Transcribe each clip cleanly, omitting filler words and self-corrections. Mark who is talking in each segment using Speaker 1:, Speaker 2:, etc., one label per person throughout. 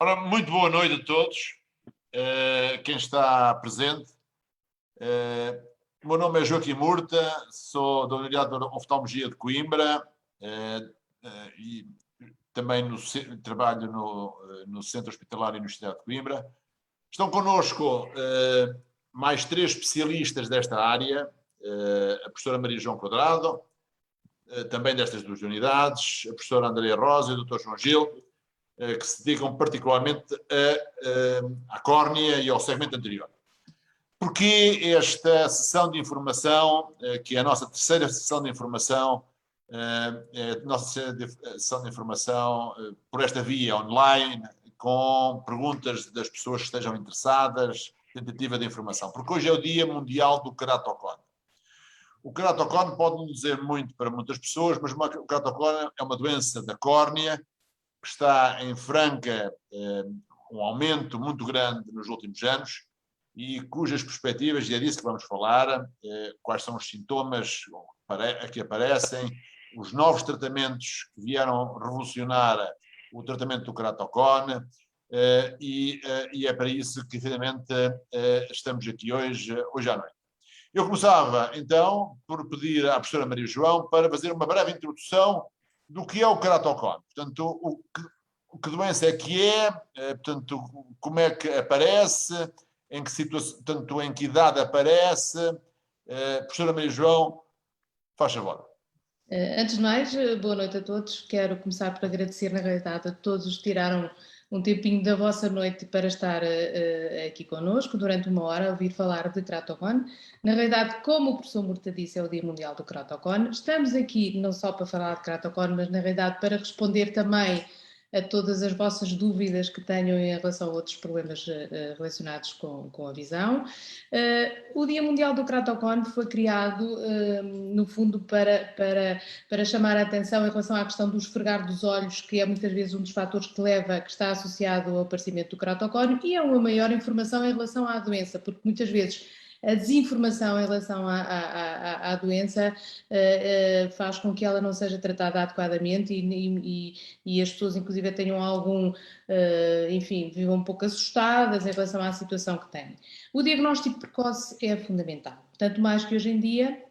Speaker 1: Ora, muito boa noite a todos, quem está presente. O meu nome é Joaquim Murta, sou da Unidade de Oftalmologia de Coimbra e também trabalho no Centro Hospitalar e Universidade de Coimbra. Estão connosco mais 3 especialistas desta área, a professora Maria João Quadrado, também destas 2 unidades, a professora Andrea Rosa e o Dr. João Gil, que se dedicam particularmente à córnea e ao segmento anterior. Porquê esta sessão de informação, que é a nossa terceira sessão de informação, por esta via online, com perguntas das pessoas que estejam interessadas, tentativa de informação? Porque hoje é o Dia Mundial do Queratocone. O queratocone pode não dizer muito para muitas pessoas, mas o queratocone é uma doença da córnea que está em franca um aumento muito grande nos últimos anos e cujas perspectivas, e é disso que vamos falar, quais são os sintomas que aparecem, os novos tratamentos que vieram revolucionar o tratamento do queratocone, e é para isso que, efetivamente, estamos aqui hoje à noite. Eu começava, então, por pedir à professora Maria João para fazer uma breve introdução do que é o queratocone. Portanto, que doença é que é, portanto, como é que aparece, em que situação, portanto, em que idade aparece. Professora Maria João, faz favor.
Speaker 2: Antes de mais, boa noite a todos. Quero começar por agradecer, na realidade, a todos os que tiraram um tempinho da vossa noite para estar aqui connosco durante 1 hora a ouvir falar de queratocone. Na realidade, como o professor Murta disse, é o Dia Mundial do Queratocone. Estamos aqui não só para falar de queratocone, mas na realidade para responder também a todas as vossas dúvidas que tenham em relação a outros problemas relacionados com a visão. O Dia Mundial do Queratocone foi criado, no fundo, para chamar a atenção em relação à questão do esfregar dos olhos, que é muitas vezes um dos fatores que está associado ao aparecimento do queratocone, e é uma maior informação em relação à doença, porque muitas vezes a desinformação em relação à doença faz com que ela não seja tratada adequadamente e as pessoas, inclusive, tenham vivam um pouco assustadas em relação à situação que têm. O diagnóstico precoce é fundamental, tanto mais que hoje em dia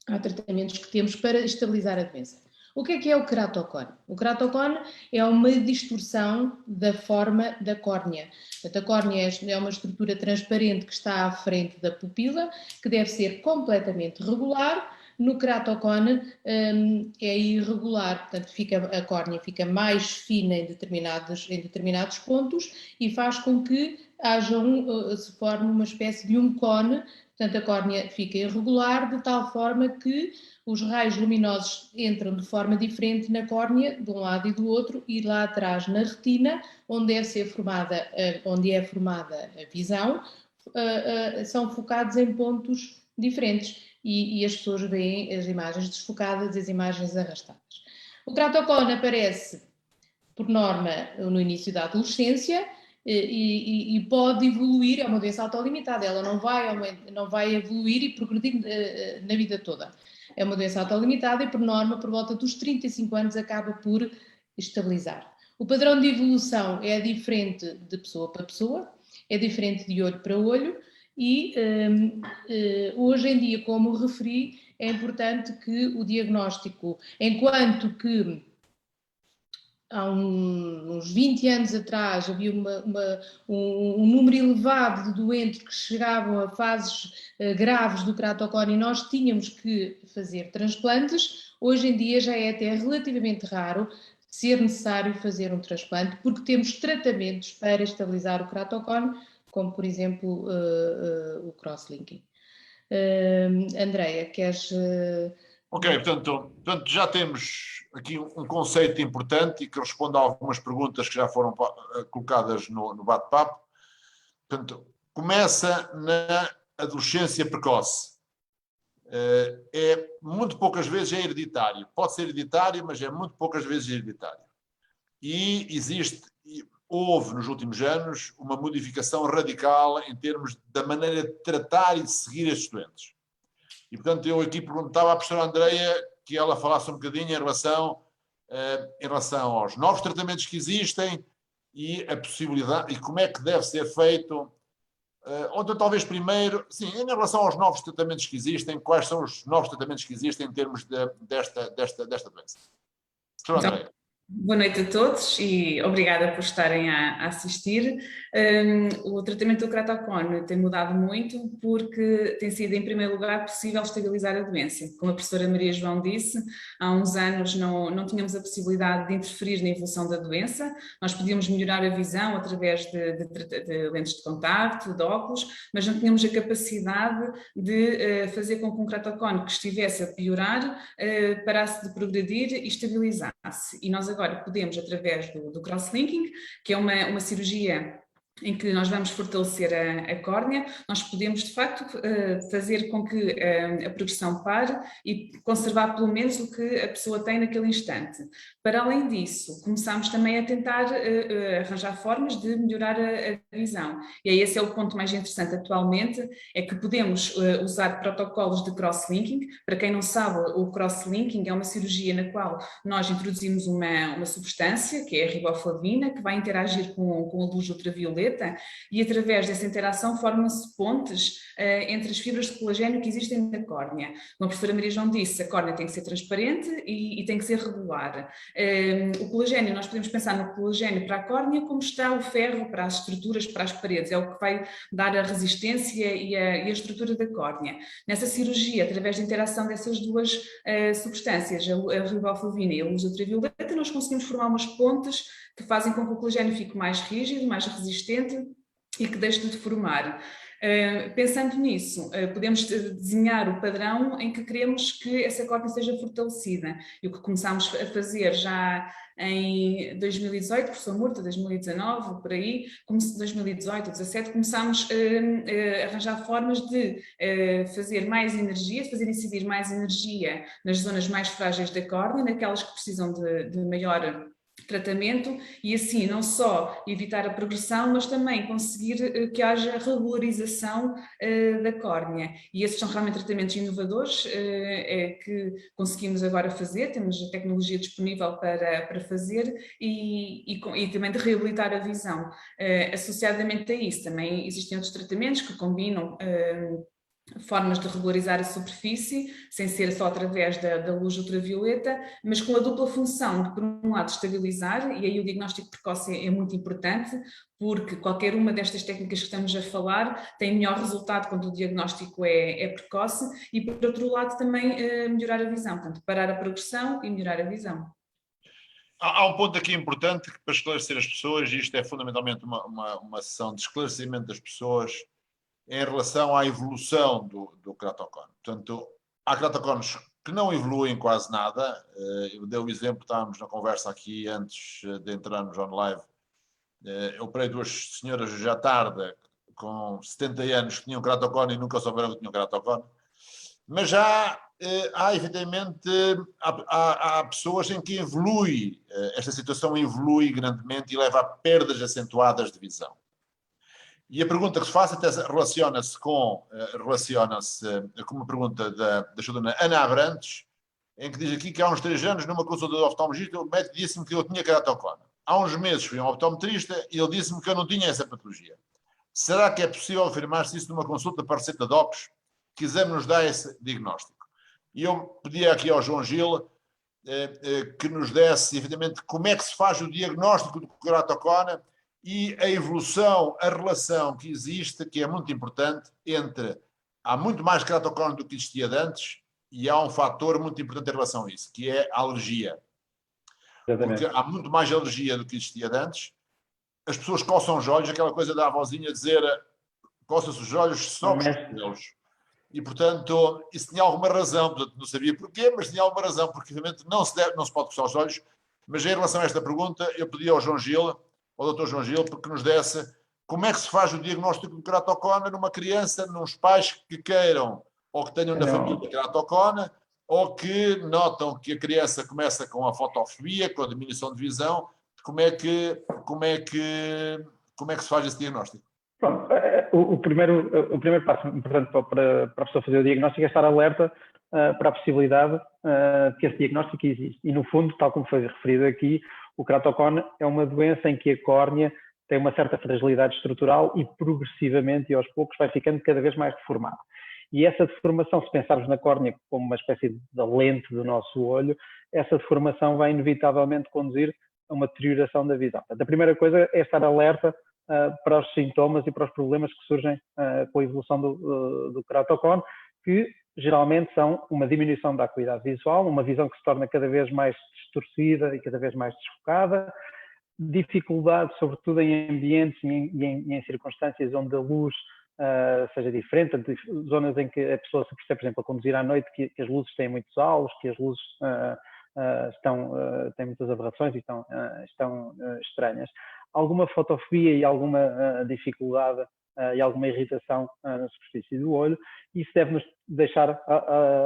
Speaker 2: há tratamentos que temos para estabilizar a doença. O que é o queratocone? O queratocone é uma distorção da forma da córnea. Portanto, a córnea é uma estrutura transparente que está à frente da pupila, que deve ser completamente regular. No queratocone é irregular, portanto a córnea fica mais fina em determinados pontos e faz com que se forme uma espécie de um cone. Portanto, a córnea fica irregular de tal forma que os raios luminosos entram de forma diferente na córnea, de um lado e do outro, e lá atrás na retina, onde é formada a visão, são focados em pontos diferentes e as pessoas veem as imagens desfocadas e as imagens arrastadas. O queratocone aparece, por norma, no início da adolescência, e pode evoluir, é uma doença autolimitada, ela não vai evoluir e progredir na vida toda. É uma doença autolimitada e, por norma, por volta dos 35 anos acaba por estabilizar. O padrão de evolução é diferente de pessoa para pessoa, é diferente de olho para olho e hoje em dia, como referi, é importante que o diagnóstico, enquanto que há uns 20 anos atrás havia um número elevado de doentes que chegavam a fases graves do queratocone e nós tínhamos que fazer transplantes. Hoje em dia já é até relativamente raro ser necessário fazer um transplante, porque temos tratamentos para estabilizar o queratocone, como por exemplo o crosslinking. Andrea, queres...
Speaker 1: Ok, portanto, já temos aqui um conceito importante e que responde a algumas perguntas que já foram colocadas no bate-papo. Portanto, começa na adolescência precoce. Muito poucas vezes é hereditário. Pode ser hereditário, mas é muito poucas vezes hereditário. E houve nos últimos anos uma modificação radical em termos da maneira de tratar e de seguir estes doentes. E, portanto, eu aqui perguntava à professora Andrea que ela falasse um bocadinho em relação aos novos tratamentos que existem, e a possibilidade, e como é que deve ser feito, ou então talvez primeiro, sim, em relação aos novos tratamentos que existem, quais são os novos tratamentos que existem em termos desta doença? Sr.
Speaker 3: Então,
Speaker 1: André.
Speaker 3: boa noite a todos e obrigada por estarem a assistir. O tratamento do ceratocone tem mudado muito porque tem sido, em primeiro lugar, possível estabilizar a doença. Como a professora Maria João disse, há uns anos não tínhamos a possibilidade de interferir na evolução da doença, nós podíamos melhorar a visão através de lentes de contacto, de óculos, mas não tínhamos a capacidade de fazer com que um ceratocone que estivesse a piorar parasse de progredir e estabilizasse. E nós agora podemos, através do crosslinking, que é uma cirurgia em que nós vamos fortalecer a córnea, nós podemos de facto fazer com que a progressão pare e conservar pelo menos o que a pessoa tem naquele instante. Para além disso, começamos também a tentar arranjar formas de melhorar a visão. E aí esse é o ponto mais interessante atualmente, é que podemos usar protocolos de crosslinking. Para quem não sabe, o crosslinking é uma cirurgia na qual nós introduzimos uma substância, que é a riboflavina, que vai interagir com a luz ultravioleta, e através dessa interação formam-se pontes entre as fibras de colagênio que existem na córnea. Como a professora Maria João disse, a córnea tem que ser transparente e tem que ser regular. O colagênio, nós podemos pensar no colagênio para a córnea como está o ferro para as estruturas, para as paredes, é o que vai dar a resistência e a estrutura da córnea. Nessa cirurgia, através da interação dessas duas substâncias, a riboflavina e a luz ultravioleta, nós conseguimos formar umas pontes que fazem com que o colagênio fique mais rígido, mais resistente e que deixe de deformar. Pensando nisso, podemos desenhar o padrão em que queremos que essa córnea seja fortalecida. E o que começámos a fazer já em 2018, professor Murta, 2019, por aí, 2018, 2017, começámos a arranjar formas de fazer mais energia, de fazer incidir mais energia nas zonas mais frágeis da córnea, naquelas que precisam de maior tratamento, e assim não só evitar a progressão, mas também conseguir que haja regularização da córnea. E esses são realmente tratamentos inovadores que conseguimos agora fazer, temos a tecnologia disponível para fazer e também de reabilitar a visão. Associadamente a isso, também existem outros tratamentos que combinam formas de regularizar a superfície, sem ser só através da luz ultravioleta, mas com a dupla função de, por um lado, estabilizar, e aí o diagnóstico precoce é muito importante, porque qualquer uma destas técnicas que estamos a falar tem melhor resultado quando o diagnóstico é precoce, e por outro lado também melhorar a visão, portanto, parar a progressão e melhorar a visão.
Speaker 1: Há um ponto aqui importante que, para esclarecer as pessoas, e isto é fundamentalmente uma sessão de esclarecimento das pessoas, em relação à evolução do ceratocone. Portanto, há ceratocones que não evoluem quase nada. Eu dei o exemplo, estávamos na conversa aqui antes de entrarmos on live. Eu operei duas senhoras hoje à tarde com 70 anos que tinham ceratocone e nunca souberam que tinham ceratocone. Mas já há efetivamente, há pessoas em que evolui, esta situação evolui grandemente e leva a perdas acentuadas de visão. E a pergunta que se faz até relaciona-se com uma pergunta da estudante Ana Abrantes, em que diz aqui que há uns 3 anos, numa consulta de oftalmologista, o médico disse-me que eu tinha ceratocone. Há uns meses fui a um optometrista e ele disse-me que eu não tinha essa patologia. Será que é possível afirmar-se isso numa consulta para receita de óculos? Que exame nos dá esse diagnóstico? E eu pedi aqui ao João Gil que nos desse, evidentemente, como é que se faz o diagnóstico do ceratocone e a evolução, a relação que existe, que é muito importante, há muito mais ceratocone do que existia de antes e há um fator muito importante em relação a isso, que é a alergia. Exatamente. Porque há muito mais alergia do que existia de antes. As pessoas coçam os olhos, aquela coisa da avózinha dizer coça-se os olhos só com os pelos. E, portanto, isso tinha alguma razão, portanto, não sabia porquê, mas tinha alguma razão, porque, obviamente, não se pode coçar os olhos. Mas, em relação a esta pergunta, eu pedi ao João Gil, ao Dr. João Gil, porque nos desse como é que se faz o diagnóstico do ceratocone numa criança, nos pais que queiram ou que tenham na família ceratocone, ou que notam que a criança começa com a fotofobia, com a diminuição de visão. Como é que se faz esse diagnóstico?
Speaker 4: Pronto, o primeiro passo importante para a pessoa fazer o diagnóstico é estar alerta para a possibilidade de que esse diagnóstico existe. E, no fundo, tal como foi referido aqui, O ceratocone é uma doença em que a córnea tem uma certa fragilidade estrutural e progressivamente e aos poucos vai ficando cada vez mais deformada. E essa deformação, se pensarmos na córnea como uma espécie de lente do nosso olho, essa deformação vai inevitavelmente conduzir a uma deterioração da visão. Portanto, a primeira coisa é estar alerta para os sintomas e para os problemas que surgem com a evolução do ceratocone, que geralmente são uma diminuição da acuidade visual, uma visão que se torna cada vez mais distorcida e cada vez mais desfocada, dificuldade, sobretudo em ambientes e em circunstâncias onde a luz seja diferente, zonas em que a pessoa se percebe, por exemplo, a conduzir à noite, que as luzes têm muitos halos, que as luzes têm muitas aberrações e estão estranhas. Alguma fotofobia e alguma dificuldade e alguma irritação na superfície do olho, isso deve-nos deixar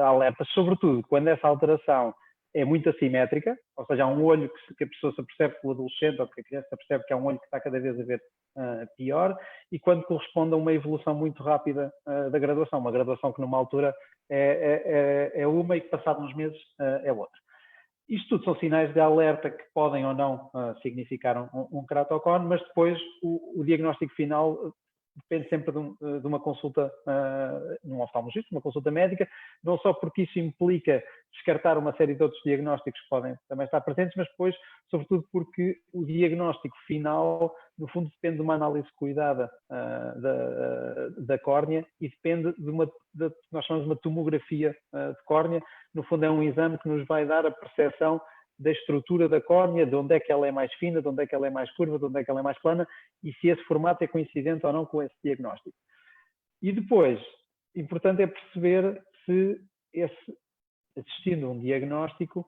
Speaker 4: alertas, sobretudo quando essa alteração é muito assimétrica, ou seja, há um olho que a pessoa se percebe, que o adolescente ou que a criança percebe que há um olho que está cada vez a ver pior, e quando corresponde a uma evolução muito rápida da graduação, uma graduação que numa altura é uma e que passado uns meses é outra. Isto tudo são sinais de alerta que podem ou não significar um ceratocone, mas depois o diagnóstico final depende sempre de uma consulta num oftalmologista, uma consulta médica, não só porque isso implica descartar uma série de outros diagnósticos que podem também estar presentes, mas depois, sobretudo, porque o diagnóstico final, no fundo, depende de uma análise cuidada da córnea e depende de nós chamamos de uma tomografia de córnea. No fundo, é um exame que nos vai dar a percepção da estrutura da córnea, de onde é que ela é mais fina, de onde é que ela é mais curva, de onde é que ela é mais plana, e se esse formato é coincidente ou não com esse diagnóstico. E depois, importante é perceber se assistindo a um diagnóstico,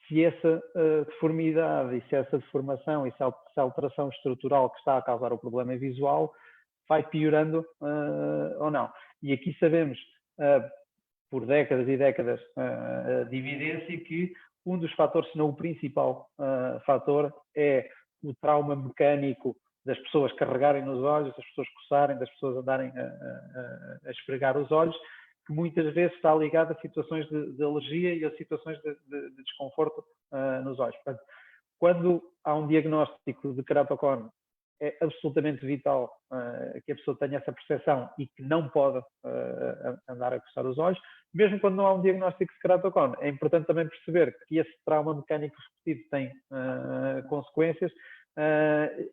Speaker 4: se essa deformidade e se essa deformação e se a alteração estrutural que está a causar o problema visual vai piorando ou não. E aqui sabemos, por décadas e décadas de evidência, que um dos fatores, se não o principal fator, é o trauma mecânico das pessoas carregarem nos olhos, das pessoas coçarem, das pessoas andarem a esfregar os olhos, que muitas vezes está ligado a situações de alergia e a situações de desconforto nos olhos. Portanto, quando há um diagnóstico de ceratocone, é absolutamente vital que a pessoa tenha essa percepção e que não pode andar a coçar os olhos. Mesmo quando não há um diagnóstico de ceratocone, é importante também perceber que esse trauma mecânico repetido tem consequências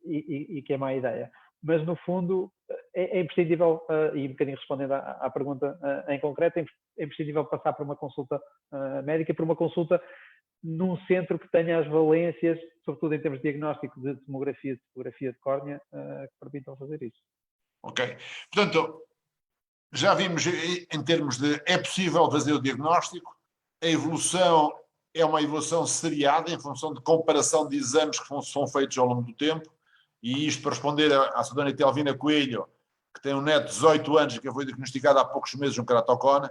Speaker 4: e que é má ideia. Mas, no fundo, é imprescindível, e um bocadinho respondendo à pergunta em concreto, é imprescindível passar por uma consulta médica, por uma consulta num centro que tenha as valências, sobretudo em termos de diagnóstico de tomografia de córnea, que permitam fazer isso.
Speaker 1: Ok. Portanto, já vimos em termos de é possível fazer o diagnóstico, a evolução é uma evolução seriada em função de comparação de exames que são feitos ao longo do tempo, e isto para responder à Sra. Dona Telvina Coelho, que tem um neto de 18 anos que foi diagnosticado há poucos meses um ceratocone,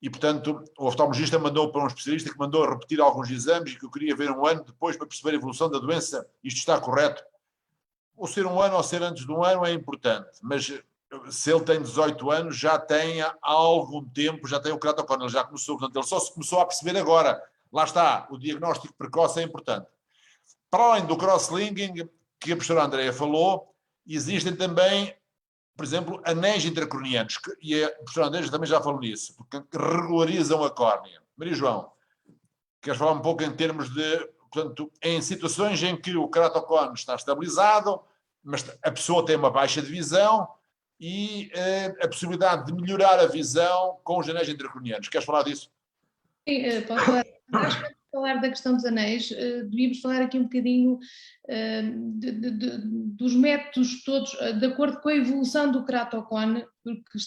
Speaker 1: e, portanto, o oftalmologista mandou para um especialista que mandou repetir alguns exames e que eu queria ver um ano depois para perceber a evolução da doença. Isto está correto? Ou ser um ano ou ser antes de um ano é importante, mas se ele tem 18 anos, já tem há algum tempo, já tem o ceratocone, ele já começou, portanto, ele só se começou a perceber agora. Lá está, o diagnóstico precoce é importante. Para além do cross-linking, que a professora Andreia falou, existem também, por exemplo, anéis intracranianos, e a professora Andreia também já falou nisso, porque regularizam a córnea. Maria João, queres falar um pouco em termos de, portanto, em situações em que o ceratocone está estabilizado, mas a pessoa tem uma baixa de visão e a possibilidade de melhorar a visão com os anéis intracranianos. Queres falar disso?
Speaker 2: Sim, posso falar. Acho que antes de falar da questão dos anéis, devíamos falar aqui um bocadinho dos métodos todos, de acordo com a evolução do ceratocone, porque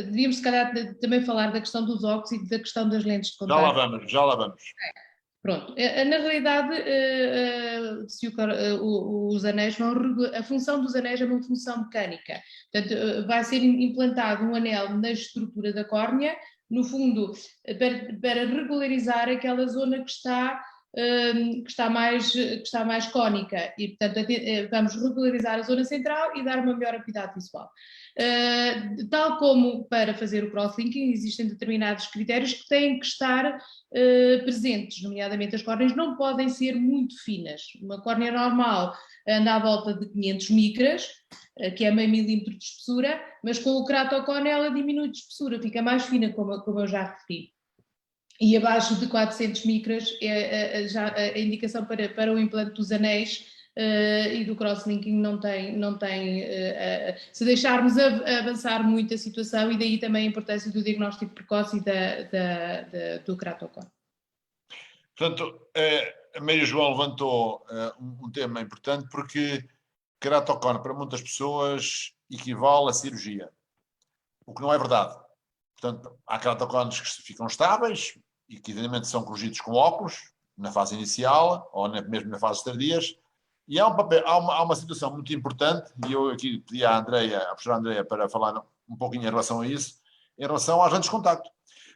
Speaker 2: devíamos se calhar também falar da questão dos óculos e da questão das lentes de contacto.
Speaker 1: Já lá vamos.
Speaker 2: Pronto, na realidade, os anéis a função dos anéis é uma função mecânica, portanto, vai ser implantado um anel na estrutura da córnea, no fundo, para regularizar aquela zona que está que está mais cónica e, portanto, vamos regularizar a zona central e dar uma melhor acuidade visual. Tal como para fazer o crosslinking, existem determinados critérios que têm que estar presentes, nomeadamente as córneas não podem ser muito finas. Uma córnea normal anda à volta de 500 micras, que é meio milímetro de espessura, mas com o ceratocone ela diminui de espessura, fica mais fina, como eu já referi. E abaixo de 400 micras é já a indicação para o implante dos anéis e do crosslinking não tem se deixarmos avançar muito a situação, e daí também a importância do diagnóstico precoce e do ceratocone.
Speaker 1: Portanto, a Maria João levantou um tema importante, porque ceratocone para muitas pessoas equivale a cirurgia, o que não é verdade. Portanto, há ceratocones que ficam estáveis e que evidentemente são corrigidos com óculos na fase inicial ou mesmo nas fases tardias, e há uma situação muito importante, e eu aqui pedi à professora Andreia para falar um pouquinho em relação a isso, em relação às lentes de contacto.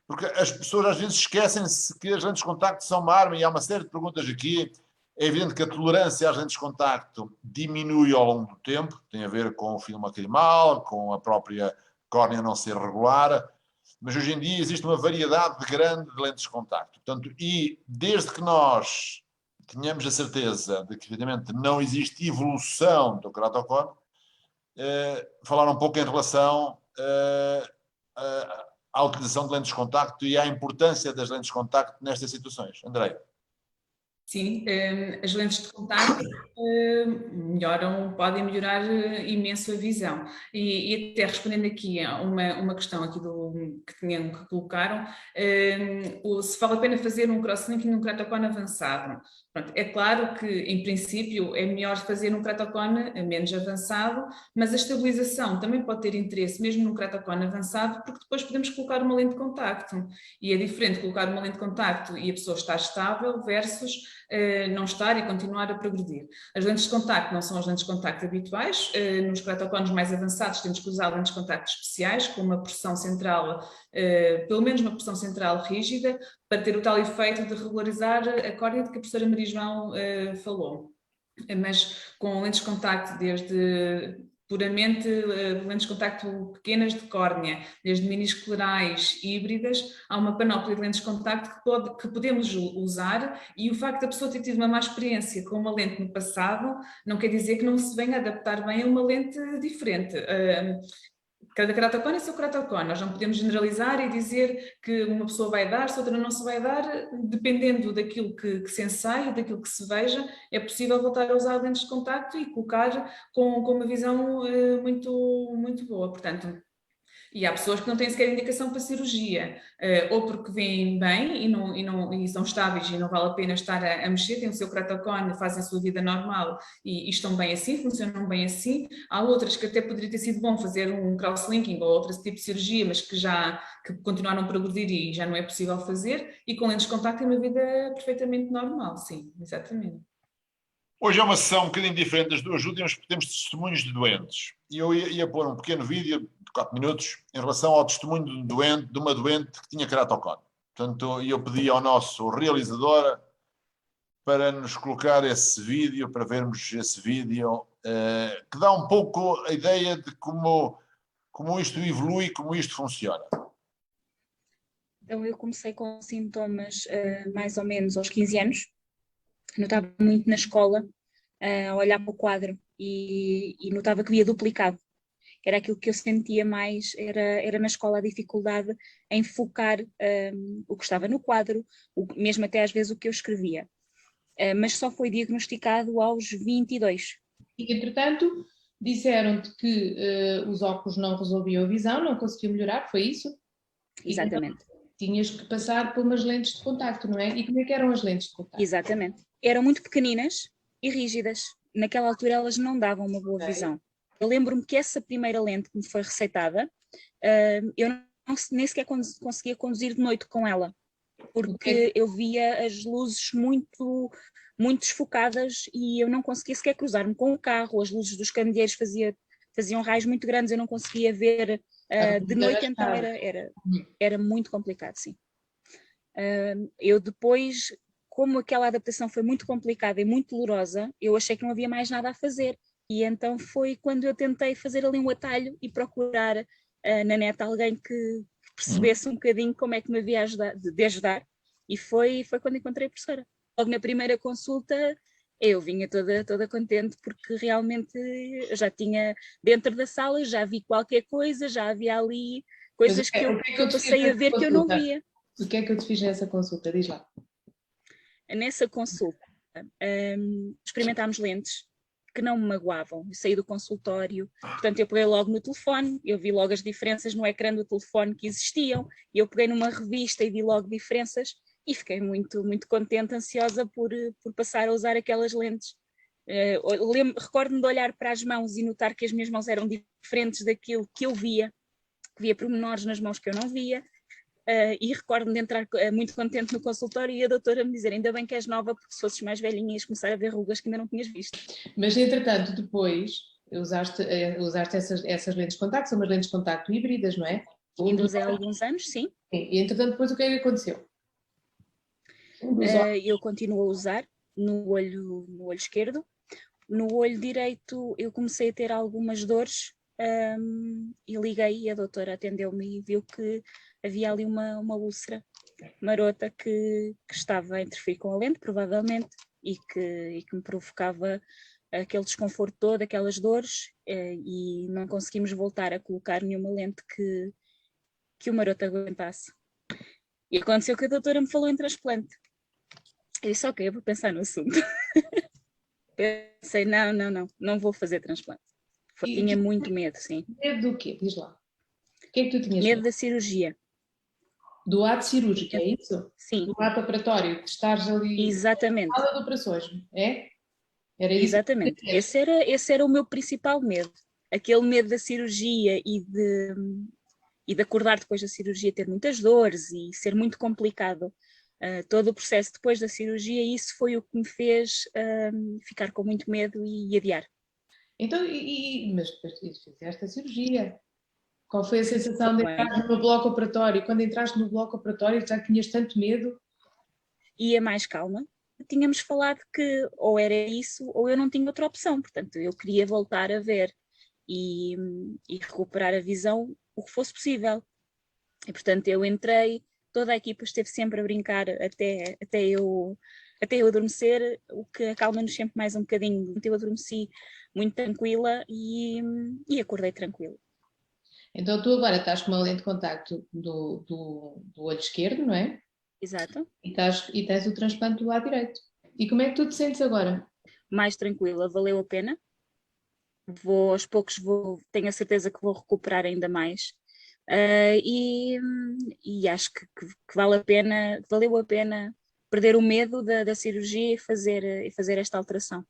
Speaker 1: Porque as pessoas às vezes esquecem-se que as lentes de contacto são uma arma, e há uma série de perguntas aqui. É evidente que a tolerância às lentes de contacto diminui ao longo do tempo, tem a ver com o filme lacrimal, com a própria córnea não ser regular, mas hoje em dia existe uma variedade grande de lentes de contacto. Portanto, e desde que nós tenhamos a certeza de que, evidentemente, não existe evolução do ceratocone, falar um pouco em relação à utilização de lentes de contacto e à importância das lentes de contacto nestas situações. Andreia.
Speaker 3: Sim, as lentes de contacto podem melhorar imenso a visão. E até respondendo aqui a uma questão aqui que colocaram, se vale a pena fazer um crosslinking num ceratocone avançado. Pronto, é claro que, em princípio, é melhor fazer um ceratocone menos avançado, mas a estabilização também pode ter interesse, mesmo num ceratocone avançado, porque depois podemos colocar uma lente de contacto. E é diferente colocar uma lente de contacto e a pessoa está estável versus não estar e continuar a progredir. As lentes de contacto não são as lentes de contacto habituais. Nos ceratocones mais avançados temos que usar lentes de contacto especiais, com uma pressão central, pelo menos uma pressão central rígida, para ter o tal efeito de regularizar a córnea de que a professora Maria João falou. Mas com lentes de contacto desde puramente lentes de contacto pequenas de córnea, desde minisclerais híbridas, há uma panóplia de lentes de contacto que podemos usar, e o facto da pessoa ter tido uma má experiência com uma lente no passado não quer dizer que não se venha adaptar bem a uma lente diferente. Cada ceratocone é seu ceratocone, nós não podemos generalizar e dizer que uma pessoa vai dar-se, outra não se vai dar, dependendo daquilo que se ensaia, daquilo que se veja, é possível voltar a usar lentes de contacto e colocar com uma visão muito, muito boa, portanto. E há pessoas que não têm sequer indicação para cirurgia, ou porque veem bem e são estáveis e não vale a pena estar a mexer, têm o seu ceratocone, fazem a sua vida normal e estão bem assim, funcionam bem assim. Há outras que até poderia ter sido bom fazer um crosslinking ou outro tipo de cirurgia, mas que continuaram a progredir e já não é possível fazer, e com lentes de contacto é uma vida perfeitamente normal, sim, exatamente.
Speaker 1: Hoje é uma sessão um bocadinho diferente das duas últimas, porque temos testemunhos de doentes. E eu ia pôr um pequeno vídeo de 4 minutos em relação ao testemunho de uma doente que tinha ceratocone. Portanto, eu pedi ao nosso realizador para nos colocar esse vídeo, para vermos esse vídeo, que dá um pouco a ideia de como isto evolui, como isto funciona.
Speaker 5: Então, eu comecei com sintomas mais ou menos aos 15 anos. Notava muito na escola, a olhar para o quadro e notava que via duplicado. Era aquilo que eu sentia mais, era na escola a dificuldade em focar o que estava no quadro, mesmo até às vezes o que eu escrevia. Mas só foi diagnosticado aos 22.
Speaker 2: E, entretanto, disseram-te que os óculos não resolviam a visão, não conseguiam melhorar, foi isso?
Speaker 5: Exatamente.
Speaker 2: Então, tinhas que passar por umas lentes de contacto, não é? E como é que eram as lentes de contacto?
Speaker 5: Exatamente. Eram muito pequeninas e rígidas. Naquela altura elas não davam uma boa visão. Eu lembro-me que essa primeira lente que me foi receitada, eu nem sequer conseguia conduzir de noite com ela, porque eu via as luzes muito, muito desfocadas e eu não conseguia sequer cruzar-me com o carro, as luzes dos candeeiros faziam raios muito grandes, eu não conseguia ver de noite, então era muito complicado, sim. Eu depois, como aquela adaptação foi muito complicada e muito dolorosa, eu achei que não havia mais nada a fazer. E então foi quando eu tentei fazer ali um atalho e procurar na net alguém que percebesse um bocadinho como é que me havia de ajudar. E foi quando encontrei a professora. Logo na primeira consulta, eu vinha toda contente, porque realmente eu já tinha dentro da sala, já vi qualquer coisa, já havia ali coisas que eu passei a ver que eu não via.
Speaker 2: O que é que eu te fiz nessa consulta? Diz lá.
Speaker 5: Nessa consulta, experimentámos lentes que não me magoavam. Eu saí do consultório, portanto eu peguei logo no telefone, eu vi logo as diferenças no ecrã do telefone que existiam, eu peguei numa revista e vi logo diferenças e fiquei muito, muito contente, ansiosa por passar a usar aquelas lentes. Recordo-me de olhar para as mãos e notar que as minhas mãos eram diferentes daquilo que eu via pormenores nas mãos que eu não via. E recordo-me de entrar muito contente no consultório e a doutora me dizer: ainda bem que és nova, porque se fosses mais velhinha ias começar a ver rugas que ainda não tinhas visto.
Speaker 2: Mas entretanto depois usaste essas lentes de contacto, são umas lentes de contacto híbridas, não é?
Speaker 5: Ainda usei há alguns anos, sim.
Speaker 2: E entretanto depois o que é que aconteceu?
Speaker 5: Eu continuo a usar no olho esquerdo. No olho direito eu comecei a ter algumas dores e liguei e a doutora atendeu-me e viu que havia ali uma úlcera marota que estava a interferir com a lente, provavelmente, e que me provocava aquele desconforto todo, aquelas dores, e não conseguimos voltar a colocar nenhuma lente que o maroto aguentasse. E aconteceu que a doutora me falou em transplante. Eu disse: ok, eu vou pensar no assunto. Pensei: não vou fazer transplante. Tinha muito medo, sim.
Speaker 2: Medo do quê? Diz lá. O que é que tu tinhas
Speaker 5: medo da cirurgia.
Speaker 2: Do ato cirúrgico, é isso?
Speaker 5: Sim.
Speaker 2: Do ato operatório, de estares ali
Speaker 5: Exatamente.
Speaker 2: na sala de operações, é? Era isso?
Speaker 5: Exatamente. Esse era o meu principal medo. Aquele medo da cirurgia e de acordar depois da cirurgia, ter muitas dores e ser muito complicado. Todo o processo depois da cirurgia, isso foi o que me fez ficar com muito medo e adiar.
Speaker 2: Então, mas depois fizeste a cirurgia. Qual foi a sensação de entrar no bloco operatório? Quando entraste no bloco operatório já tinhas tanto medo?
Speaker 5: Ia mais calma. Tínhamos falado que ou era isso ou eu não tinha outra opção. Portanto, eu queria voltar a ver e recuperar a visão o que fosse possível. E, portanto, eu entrei, toda a equipa esteve sempre a brincar até eu adormecer, o que acalma-nos sempre mais um bocadinho. Eu adormeci muito tranquila e acordei tranquila.
Speaker 2: Então tu agora estás com uma lente de contacto do olho esquerdo, não é?
Speaker 5: Exato.
Speaker 2: E tens o transplante do lado direito. E como é que tu te sentes agora?
Speaker 5: Mais tranquila, valeu a pena. Aos poucos tenho a certeza que vou recuperar ainda mais. E acho que valeu a pena perder o medo da cirurgia e fazer esta alteração.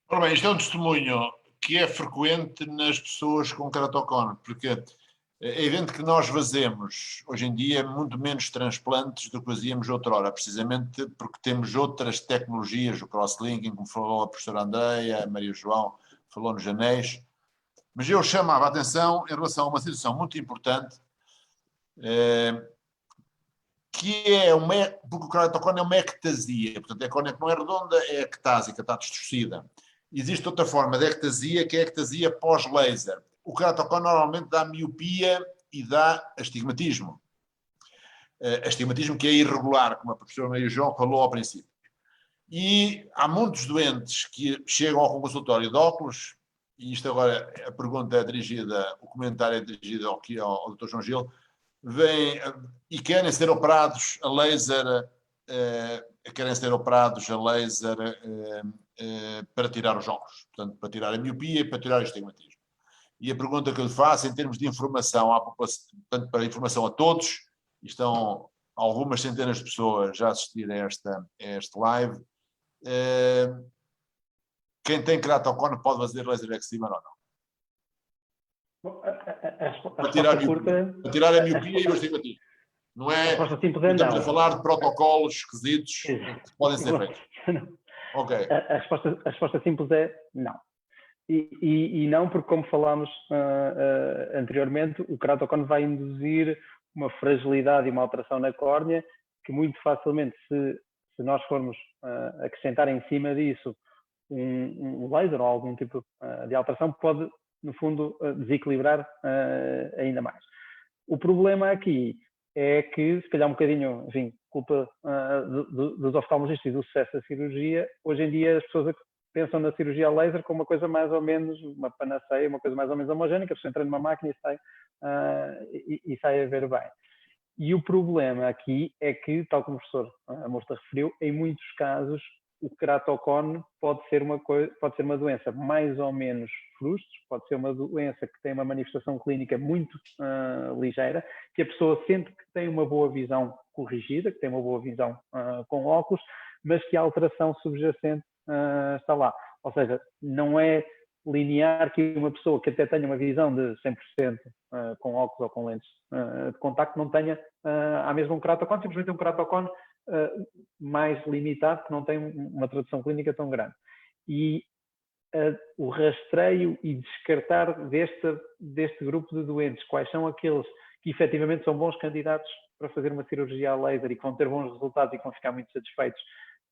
Speaker 1: Ora bem, isto é um testemunho que é frequente nas pessoas com keratoconus, porque é evidente que nós fazemos, hoje em dia, muito menos transplantes do que fazíamos outrora, precisamente porque temos outras tecnologias, o crosslinking, como falou a professora Andreia, a Maria João falou nos anéis, mas eu chamava a atenção em relação a uma situação muito importante, que é porque o keratoconus é uma ectasia, portanto a córnea que não é redonda é ectásica, está distorcida. Existe outra forma de ectasia, que é a ectasia pós-laser. O keratoconus normalmente dá miopia e dá astigmatismo. Astigmatismo que é irregular, como a professora Maria João falou ao princípio. E há muitos doentes que chegam ao consultório de óculos, e isto agora, a pergunta é dirigida, o comentário é dirigido ao Dr. João Gil, vêm e querem ser operados a laser, para tirar os óculos, portanto, para tirar a miopia e para tirar o astigmatismo. E a pergunta que eu lhe faço, em termos de informação à população, portanto, para informação a todos, estão algumas centenas de pessoas já a assistir a este live, quem tem keratoconus pode fazer laser excimer ou não? Para tirar a miopia e o astigmatismo. Não é? Não estamos a falar de protocolos esquisitos que podem ser feitos. Ok.
Speaker 4: A resposta simples é não. E não porque, como falámos anteriormente, o keratoconus vai induzir uma fragilidade e uma alteração na córnea que muito facilmente, se nós formos acrescentar em cima disso um laser ou algum tipo de alteração, pode, no fundo, desequilibrar ainda mais. O problema aqui é que, se calhar um bocadinho, enfim, culpa dos oftalmologistas e do sucesso da cirurgia, hoje em dia as pessoas pensam na cirurgia a laser como uma coisa mais ou menos, uma panaceia, uma coisa mais ou menos homogénea, que a pessoa entra numa máquina e sai a ver bem. E o problema aqui é que, tal como o professor Murta referiu, em muitos casos o queratocone pode ser uma doença mais ou menos frustre, pode ser uma doença que tem uma manifestação clínica muito ligeira, que a pessoa sente que tem uma boa visão corrigida, que tem uma boa visão com óculos, mas que a alteração subjacente está lá. Ou seja, não é linear que uma pessoa que até tenha uma visão de 100% com óculos ou com lentes de contacto não tenha a mesma um queratocone, simplesmente um queratocone mais limitado, que não tem uma tradução clínica tão grande. E o rastreio e descartar deste grupo de doentes quais são aqueles que efetivamente são bons candidatos para fazer uma cirurgia a laser e que vão ter bons resultados e que vão ficar muito satisfeitos,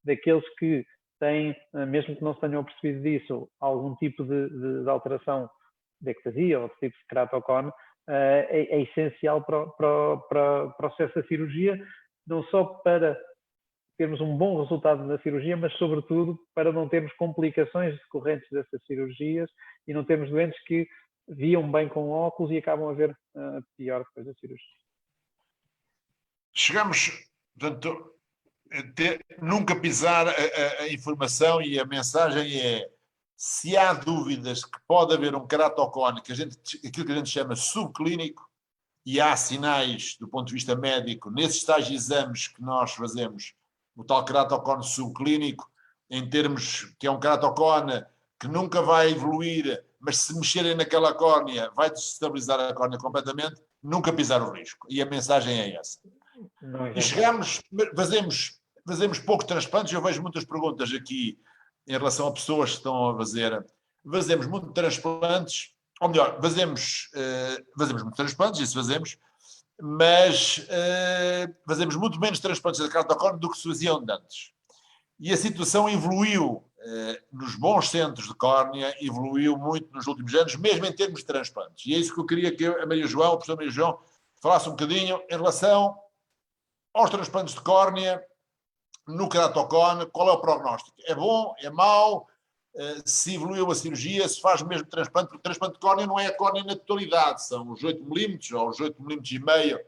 Speaker 4: daqueles que têm, mesmo que não se tenham apercebido disso, algum tipo de alteração de ectasia ou de tipo de queratocone, é essencial para o processo da cirurgia, não só para termos um bom resultado na cirurgia, mas sobretudo para não termos complicações decorrentes dessas cirurgias e não termos doentes que viam bem com óculos e acabam a ver pior depois da cirurgia.
Speaker 1: Chegamos, portanto, nunca pisar a informação, e a mensagem é: se há dúvidas que pode haver um queratocone, aquilo que a gente chama subclínico, e há sinais do ponto de vista médico, nesses tais exames que nós fazemos, o tal queratocone subclínico, em termos que é um queratocone que nunca vai evoluir, mas se mexerem naquela córnea vai desestabilizar a córnea completamente, nunca pisar o risco. E a mensagem é essa. E chegamos, fazemos poucos transplantes. Eu vejo muitas perguntas aqui em relação a pessoas que estão a fazer. Fazemos muitos transplantes, ou melhor, fazemos muitos transplantes, isso fazemos, mas fazemos muito menos transplantes de queratocone do que se faziam antes. E a situação evoluiu nos bons centros de córnea, evoluiu muito nos últimos anos, mesmo em termos de transplantes. E é isso que eu queria que a Maria João, o professor Maria João, falasse um bocadinho em relação aos transplantes de córnea no queratocone. Qual é o prognóstico? É bom? É mau? Se evoluiu a cirurgia, se faz o mesmo transplante, porque o transplante de córnea não é a córnea na totalidade, são os 8 milímetros ou os 8 milímetros e meio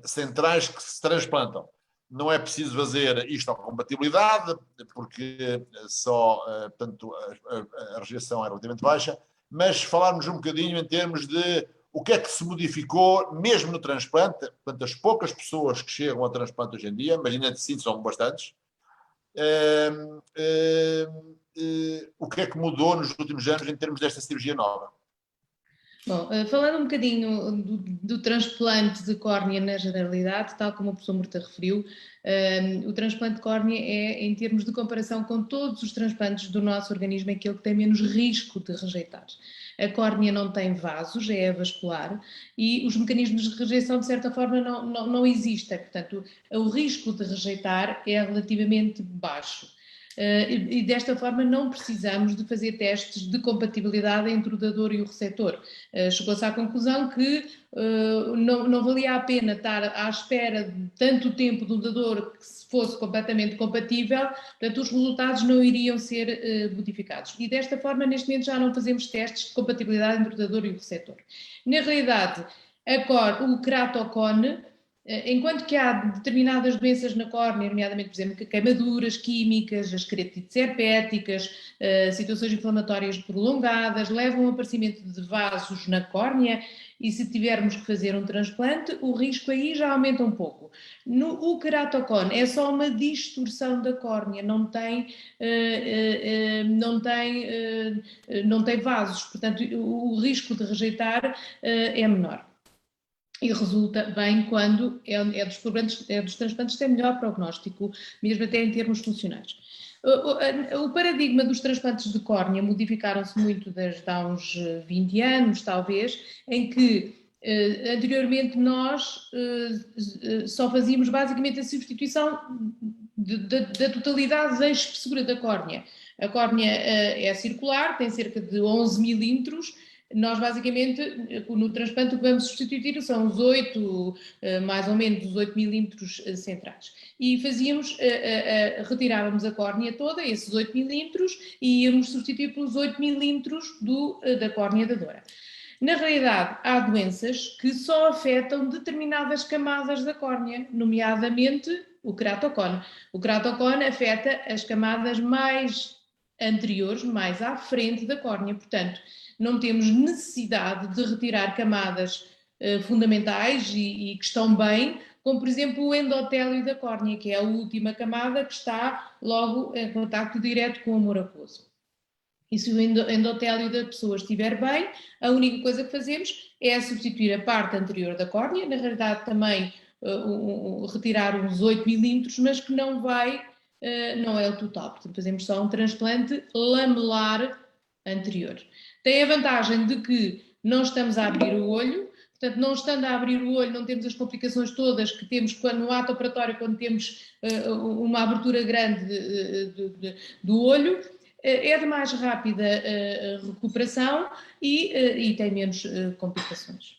Speaker 1: centrais que se transplantam. Não é preciso fazer histocompatibilidade, porque portanto, a rejeição é relativamente baixa, mas falarmos um bocadinho em termos de o que é que se modificou mesmo no transplante, portanto, as poucas pessoas que chegam ao transplante hoje em dia, mas ainda assim são bastantes, o que é que mudou nos últimos anos em termos desta cirurgia nova?
Speaker 2: Bom, falando um bocadinho do transplante de córnea na generalidade, tal como o professor Murta referiu, o transplante de córnea é, em termos de comparação com todos os transplantes do nosso organismo, aquele que tem menos risco de rejeitar. A córnea não tem vasos, é avascular, e os mecanismos de rejeição, de certa forma, não existem. Portanto, o risco de rejeitar é relativamente baixo. E desta forma não precisamos de fazer testes de compatibilidade entre o dador e o receptor. Chegou-se à conclusão que não valia a pena estar à espera de tanto tempo do dador que se fosse completamente compatível, portanto os resultados não iriam ser modificados. E desta forma, neste momento, já não fazemos testes de compatibilidade entre o dador e o receptor. Na realidade, o queratocone, enquanto que há determinadas doenças na córnea, nomeadamente, por exemplo, queimaduras químicas, as queratites herpéticas, situações inflamatórias prolongadas, levam ao aparecimento de vasos na córnea, e se tivermos que fazer um transplante, o risco aí já aumenta um pouco. O queratocone é só uma distorção da córnea, não tem vasos, portanto o risco de rejeitar é menor. E resulta bem quando é dos transplantes que tem melhor prognóstico, mesmo até em termos funcionais. O paradigma dos transplantes de córnea modificaram-se muito desde há uns 20 anos, talvez, em que Anteriormente nós só fazíamos basicamente a substituição da totalidade da espessura da córnea. A córnea é circular, tem cerca de 11 milímetros. Nós basicamente no transplante o que vamos substituir são os 8, mais ou menos os 8 milímetros centrais. E fazíamos, retirávamos a córnea toda, esses 8 milímetros, e íamos substituir pelos 8 milímetros da córnea dadora. Na realidade, há doenças que só afetam determinadas camadas da córnea, nomeadamente o queratocone. O queratocone afeta as camadas mais anteriores, mais à frente da córnea, portanto, não temos necessidade de retirar camadas fundamentais e que estão bem, como por exemplo o endotélio da córnea, que é a última camada que está logo em contacto direto com o mucoso. E se o endotélio da pessoa estiver bem, a única coisa que fazemos é substituir a parte anterior da córnea, na realidade também retirar uns 8 milímetros, mas que não é o total, portanto fazemos só um transplante lamelar anterior. Tem a vantagem de que não estamos a abrir o olho, portanto não estando a abrir o olho não temos as complicações todas que temos no ato operatório, quando temos uma abertura grande do olho. É de mais rápida recuperação e tem menos complicações.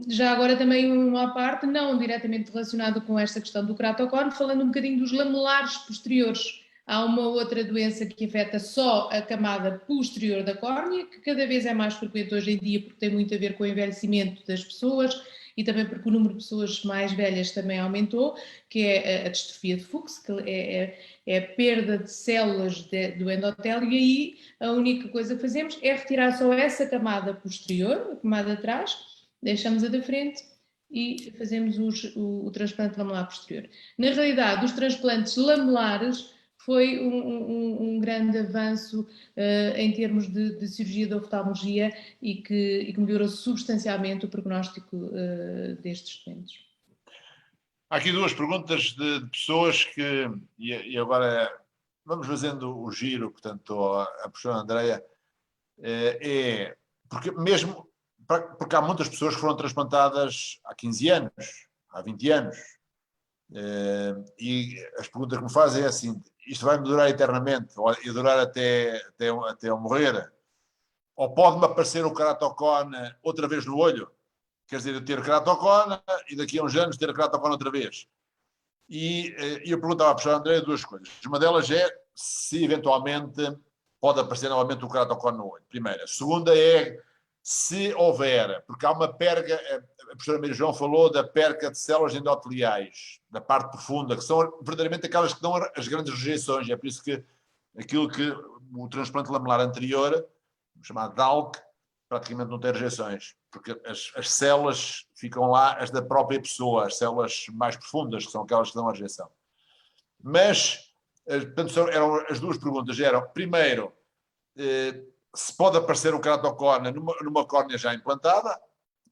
Speaker 2: Já agora também uma parte, não diretamente relacionada com esta questão do queratocone, falando um bocadinho dos lamelares posteriores. Há uma outra doença que afeta só a camada posterior da córnea, que cada vez é mais frequente hoje em dia, porque tem muito a ver com o envelhecimento das pessoas e também porque o número de pessoas mais velhas também aumentou, que é a distrofia de Fuchs, que é a perda de células do endotélio, e aí a única coisa que fazemos é retirar só essa camada posterior, a camada de trás, deixamos-a da frente e fazemos o transplante lamelar posterior. Na realidade, os transplantes lamelares foi um grande avanço em termos de cirurgia de oftalmologia e que melhorou substancialmente o prognóstico destes doentes.
Speaker 1: Há aqui duas perguntas de pessoas que, e agora vamos fazendo o giro, portanto, a professora Andreia, porque há muitas pessoas que foram transplantadas há 15 anos, há 20 anos, e as perguntas que me fazem é assim: isto vai-me durar eternamente, e durar até eu morrer? Ou pode-me aparecer o queratocone outra vez no olho? Quer dizer, eu ter queratocone e daqui a uns anos ter queratocone outra vez. E eu perguntava à professora Andreia duas coisas. Uma delas é se eventualmente pode aparecer novamente o queratocone no olho. Primeira. Segunda é se houver, porque há uma perca, a professora Maria João falou da perca de células endoteliais, da parte profunda, que são verdadeiramente aquelas que dão as grandes rejeições. É por isso que aquilo que o transplante lamelar anterior, chamado DALC, praticamente não tem rejeições, porque as células ficam lá, as da própria pessoa, as células mais profundas, que são aquelas que dão a rejeição. Mas, portanto, as duas perguntas eram, primeiro, se pode aparecer um queratocone numa córnea já implantada,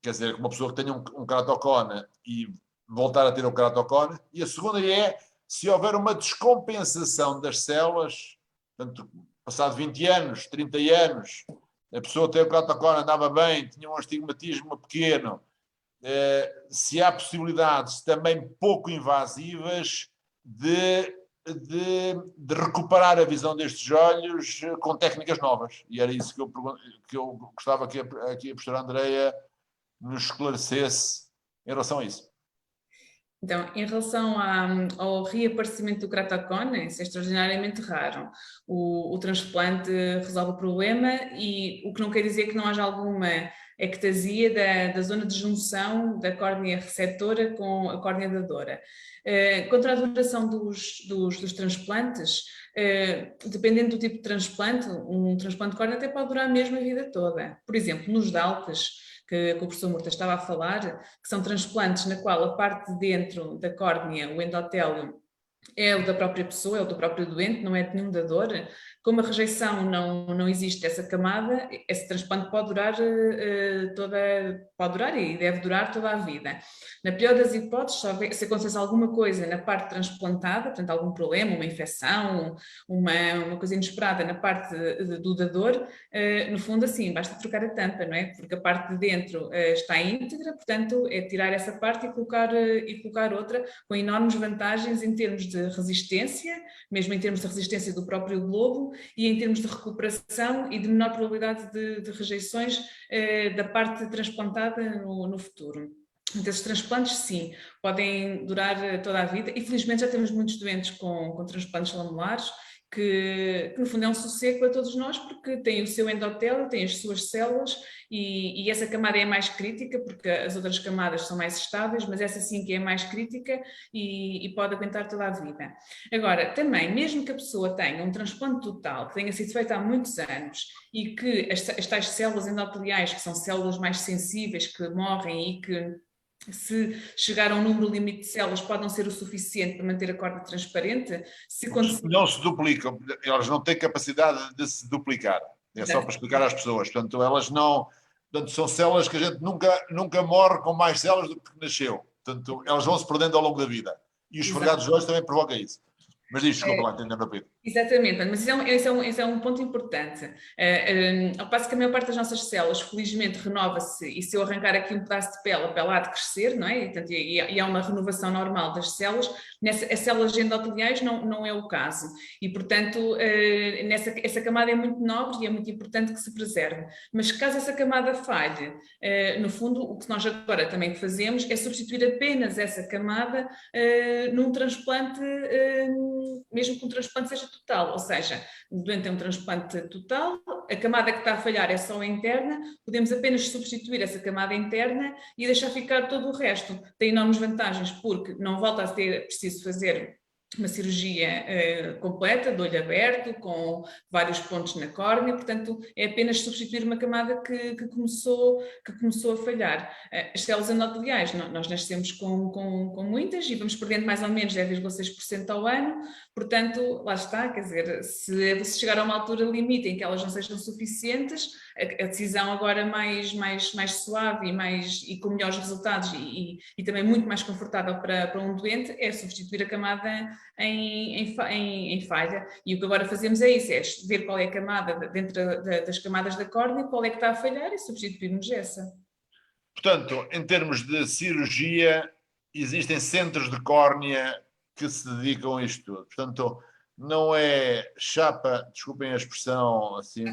Speaker 1: quer dizer, uma pessoa que tenha um queratocone e voltar a ter um queratocone, e a segunda é se houver uma descompensação das células, portanto, passado 20 anos, 30 anos, a pessoa tem o queratocone, andava bem, tinha um astigmatismo pequeno, se há possibilidades também pouco invasivas de recuperar a visão destes olhos com técnicas novas. E era isso que eu gostava que aqui a professora Andreia nos esclarecesse em relação a isso.
Speaker 3: Então, em relação ao reaparecimento do queratocone, isso é extraordinariamente raro. O transplante resolve o problema, e o que não quer dizer que não haja alguma ectasia da zona de junção da córnea receptora com a córnea dadora. Quanto à duração dos transplantes, dependendo do tipo de transplante, um transplante de córnea até pode durar mesmo a vida toda. Por exemplo, nos DALCs, que o professor Murta estava a falar, que são transplantes na qual a parte de dentro da córnea, o endotélio, é o da própria pessoa, é o do próprio doente, não é de nenhum dador. Como a rejeição não existe essa camada, esse transplante pode durar pode durar e deve durar toda a vida. Na pior das hipóteses, se acontecesse alguma coisa na parte transplantada, portanto algum problema, uma infecção, uma coisa inesperada na parte do dador, no fundo assim, basta trocar a tampa, não é? Porque a parte de dentro está íntegra, portanto é tirar essa parte e colocar outra, com enormes vantagens em termos de resistência, mesmo em termos de resistência do próprio globo, e em termos de recuperação e de menor probabilidade de rejeições da parte transplantada no futuro. Então, esses transplantes, sim, podem durar toda a vida, e felizmente já temos muitos doentes com transplantes lamelares, que no fundo é um sossego para todos nós, porque tem o seu endotélio, tem as suas células, e essa camada é mais crítica, porque as outras camadas são mais estáveis, mas essa sim que é mais crítica e pode aguentar toda a vida. Agora, também, mesmo que a pessoa tenha um transplante total, que tenha sido feito há muitos anos, e que as tais células endoteliais, que são células mais sensíveis, que morrem e que, se chegar a um número limite de células, pode não ser o suficiente para manter a córnea transparente.
Speaker 1: Não se duplicam, elas não têm capacidade de se duplicar. É só para explicar às pessoas. Portanto, elas não. Portanto, são células que a gente nunca morre com mais células do que nasceu. Portanto, elas vão se perdendo ao longo da vida. E os esfregados de olhos também provocam isso. Mas diz, desculpa lá, entendendo rápido.
Speaker 3: Exatamente, mas esse é um ponto importante. Ao passo que a maior parte das nossas células, felizmente, renova-se, e se eu arrancar aqui um pedaço de pele, a pele há de crescer, não é? E há uma renovação normal das células. As células endoteliais não é o caso. E, portanto, essa camada é muito nobre e é muito importante que se preserve. Mas caso essa camada falhe, no fundo, o que nós agora também fazemos é substituir apenas essa camada num transplante, mesmo que um transplante seja total, ou seja, o doente tem um transplante total, a camada que está a falhar é só a interna, podemos apenas substituir essa camada interna e deixar ficar todo o resto. Tem enormes vantagens, porque não volta a ser preciso fazer uma cirurgia completa, de olho aberto, com vários pontos na córnea, portanto é apenas substituir uma camada que começou a falhar. As células endoteliais, nós nascemos com muitas e vamos perdendo mais ou menos 10,6% ao ano, portanto, lá está, quer dizer, se chegar a uma altura limite em que elas não sejam suficientes, a decisão agora mais suave e com melhores resultados e também muito mais confortável para um doente é substituir a camada em falha. E o que agora fazemos é isso, é ver qual é a camada dentro das camadas da córnea, qual é que está a falhar e substituirmos essa.
Speaker 1: Portanto, em termos de cirurgia, existem centros de córnea que se dedicam a isto tudo. Portanto, não é chapa, desculpem a expressão, assim,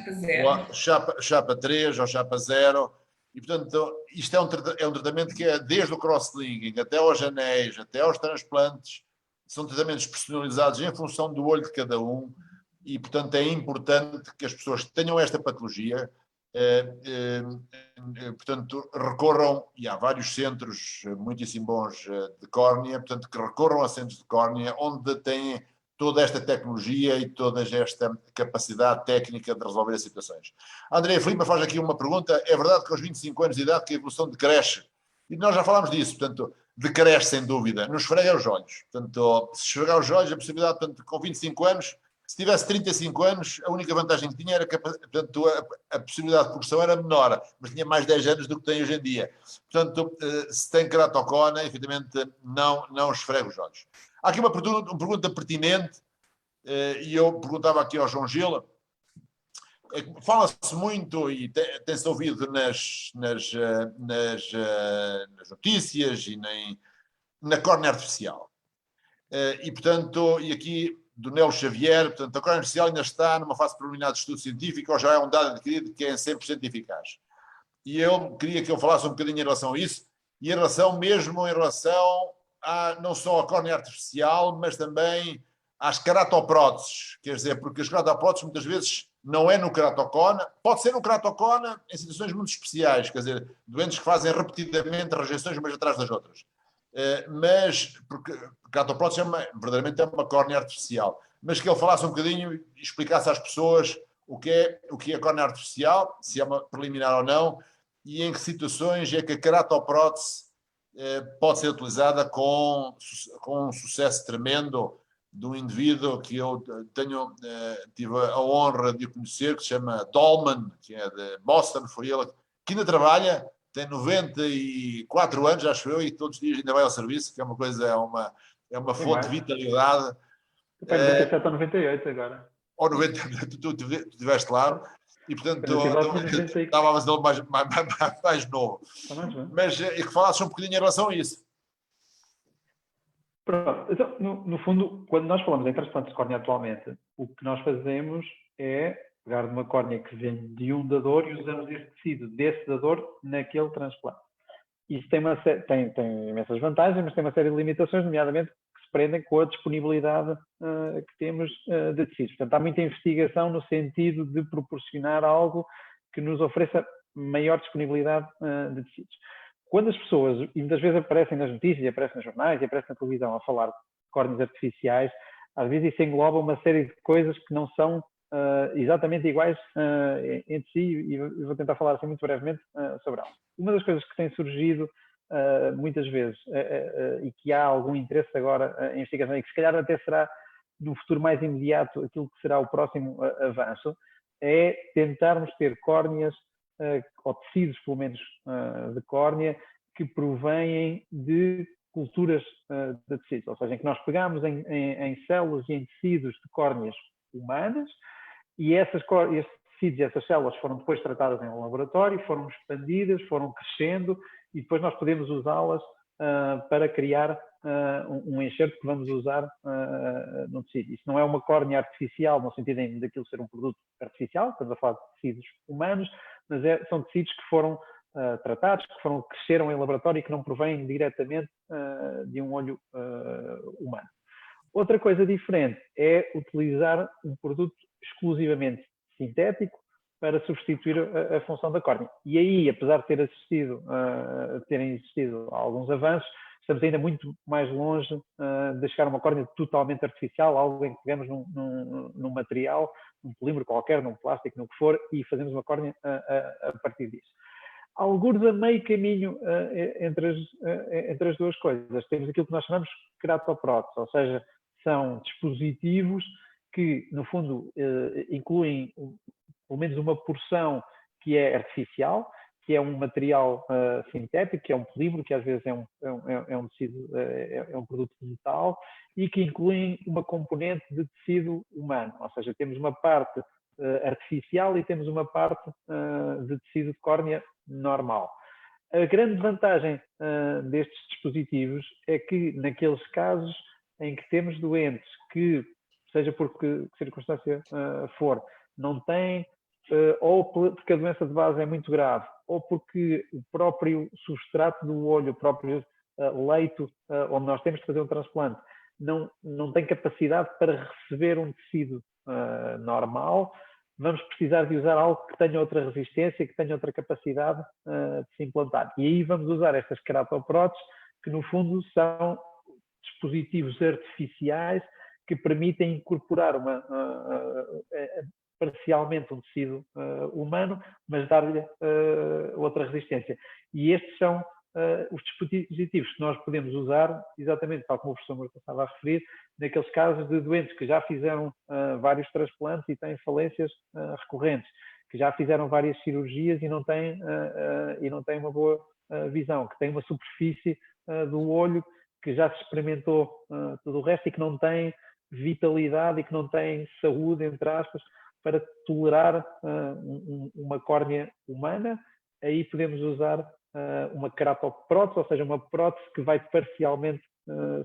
Speaker 1: chapa 3 ou chapa 0, e portanto isto é um tratamento que é desde o cross-linking até aos anéis, até aos transplantes, são tratamentos personalizados em função do olho de cada um, e portanto é importante que as pessoas que tenham esta patologia, portanto, recorram, e há vários centros muitíssimo bons de córnea, portanto, que recorram a centros de córnea onde têm toda esta tecnologia e toda esta capacidade técnica de resolver as situações. A Andréia Filipe faz aqui uma pergunta. É verdade que aos 25 anos de idade que a evolução decresce? E nós já falámos disso, portanto, decresce sem dúvida. Não esfrega os olhos. Portanto, se esfregar os olhos, a possibilidade, portanto, com 25 anos, se tivesse 35 anos, a única vantagem que tinha era que, portanto, a possibilidade de progressão era menor, mas tinha mais 10 anos do que tem hoje em dia. Portanto, se tem queratocona, efetivamente, não esfrega os olhos. Há aqui uma pergunta pertinente, e eu perguntava aqui ao João Gil. Fala-se muito, e tem-se ouvido nas notícias e na córnea artificial. E, portanto, e aqui do Nelo Xavier, portanto, a córnea artificial ainda está numa fase preliminar de estudo científico, ou já é um dado adquirido que é 100% eficaz. E eu queria que eu falasse um bocadinho em relação a isso, e em relação não só à córnea artificial, mas também às queratopróteses, quer dizer, porque as queratopróteses muitas vezes não é no queratocona, pode ser no queratocona em situações muito especiais, quer dizer, doentes que fazem repetidamente rejeições umas atrás das outras. Mas, porque queratoprótese verdadeiramente é uma córnea artificial, mas que ele falasse um bocadinho e explicasse às pessoas o que é a córnea artificial, se é uma preliminar ou não, e em que situações é que a queratoprótese pode ser utilizada com um sucesso tremendo de um indivíduo que eu tive a honra de o conhecer, que se chama Dolman, que é de Boston, foi ele que ainda trabalha, tem 94 anos, acho eu, e todos os dias ainda vai ao serviço, que é uma coisa, é uma fonte de vitalidade.
Speaker 4: Tem 97 ou 98 agora.
Speaker 1: Ou 90, tu estiveste lá, e portanto estava a fazer mais novo. Mas que falasses um bocadinho em relação a isso.
Speaker 4: Pronto. Então, no fundo, quando nós falamos em transplantes de córnea atualmente, o que nós fazemos é pegar de uma córnea que vem de um dador e usamos este tecido desse dador naquele transplante. Isso tem imensas vantagens, mas tem uma série de limitações, nomeadamente que se prendem com a disponibilidade que temos de tecidos. Portanto, há muita investigação no sentido de proporcionar algo que nos ofereça maior disponibilidade de tecidos. Quando as pessoas, e muitas vezes aparecem nas notícias, aparecem nos jornais e aparecem na televisão a falar de córneas artificiais, às vezes isso engloba uma série de coisas que não são exatamente iguais entre si, e vou tentar falar assim muito brevemente sobre elas. Uma das coisas que tem surgido muitas vezes e que há algum interesse agora em investigação e que se calhar até será no futuro mais imediato aquilo que será o próximo avanço, é tentarmos ter córneas ou tecidos, pelo menos, de córnea que provêm de culturas de tecidos, ou seja, em que nós pegamos em células e em tecidos de córneas humanas e esses tecidos e essas células foram depois tratadas em um laboratório, foram expandidas, foram crescendo e depois nós podemos usá-las para criar um enxerto que vamos usar no tecido. Isso não é uma córnea artificial no sentido daquilo ser um produto artificial, estamos a falar de tecidos humanos, mas são tecidos que foram tratados, que cresceram em laboratório e que não provêm diretamente de um olho humano. Outra coisa diferente é utilizar um produto exclusivamente sintético para substituir a função da córnea. E aí, apesar de terem existido alguns avanços, estamos ainda muito mais longe de chegar a uma córnea totalmente artificial, algo em que pegamos num material, num polímero qualquer, num plástico, no que for, e fazemos uma córnea a partir disso. Alguns a meio caminho entre as duas coisas. Temos aquilo que nós chamamos de queratoprótese, ou seja, são dispositivos que, no fundo, incluem pelo menos uma porção que é artificial, que é um material sintético, que é um polímero, que às vezes é um tecido, é um produto de metal, e que incluem uma componente de tecido humano, ou seja, temos uma parte artificial e temos uma parte de tecido de córnea normal. A grande vantagem destes dispositivos é que, naqueles casos em que temos doentes que, seja por que circunstância for, não têm, ou porque a doença de base é muito grave, ou porque o próprio substrato do olho, o próprio leito onde nós temos de fazer um transplante, não tem capacidade para receber um tecido normal, vamos precisar de usar algo que tenha outra resistência, que tenha outra capacidade de se implantar. E aí vamos usar estas queratopróteses, que no fundo são dispositivos artificiais que permitem incorporar parcialmente um tecido humano, mas dar-lhe outra resistência. E estes são os dispositivos que nós podemos usar, exatamente tal como o professor Marco estava a referir, naqueles casos de doentes que já fizeram vários transplantes e têm falências recorrentes, que já fizeram várias cirurgias e não têm uma boa visão, que têm uma superfície do olho que já se experimentou tudo o resto e que não tem vitalidade e que não tem saúde, entre aspas, para tolerar uma córnea humana. Aí podemos usar uma queratoprótese, ou seja, uma prótese que vai parcialmente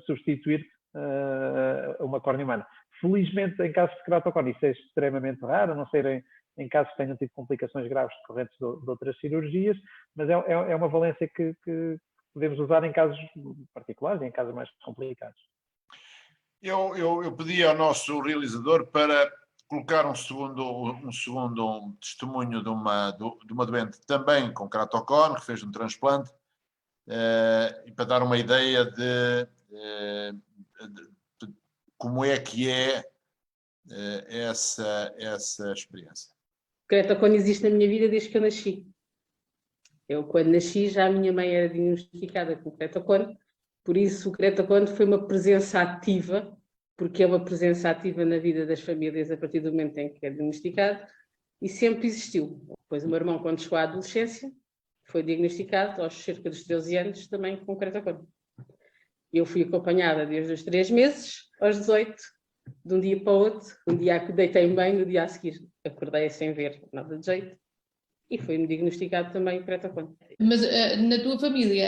Speaker 4: substituir uma córnea humana. Felizmente, em casos de queratocórnea, isso é extremamente raro, a não ser em casos que tenham tido complicações graves decorrentes de outras cirurgias, mas é uma valência que podemos usar em casos particulares e em casos mais complicados.
Speaker 1: Eu pedi ao nosso realizador para colocar um segundo testemunho de uma doente também com queratocone, que fez um transplante, e para dar uma ideia de como é que é essa experiência.
Speaker 6: O queratocone existe na minha vida desde que eu nasci. Eu, quando nasci, já a minha mãe era diagnosticada com queratocone, por isso o queratocone foi uma presença ativa porque é uma presença ativa na vida das famílias a partir do momento em que é diagnosticado, e sempre existiu. Depois o meu irmão, quando chegou à adolescência, foi diagnosticado aos cerca dos 13 anos também com keratoconus. Eu fui acompanhada desde os 3 meses aos 18, de um dia para o outro. Um dia deitei-me bem, no dia a seguir acordei sem ver nada de jeito e foi-me diagnosticado também keratoconus.
Speaker 2: Mas na tua família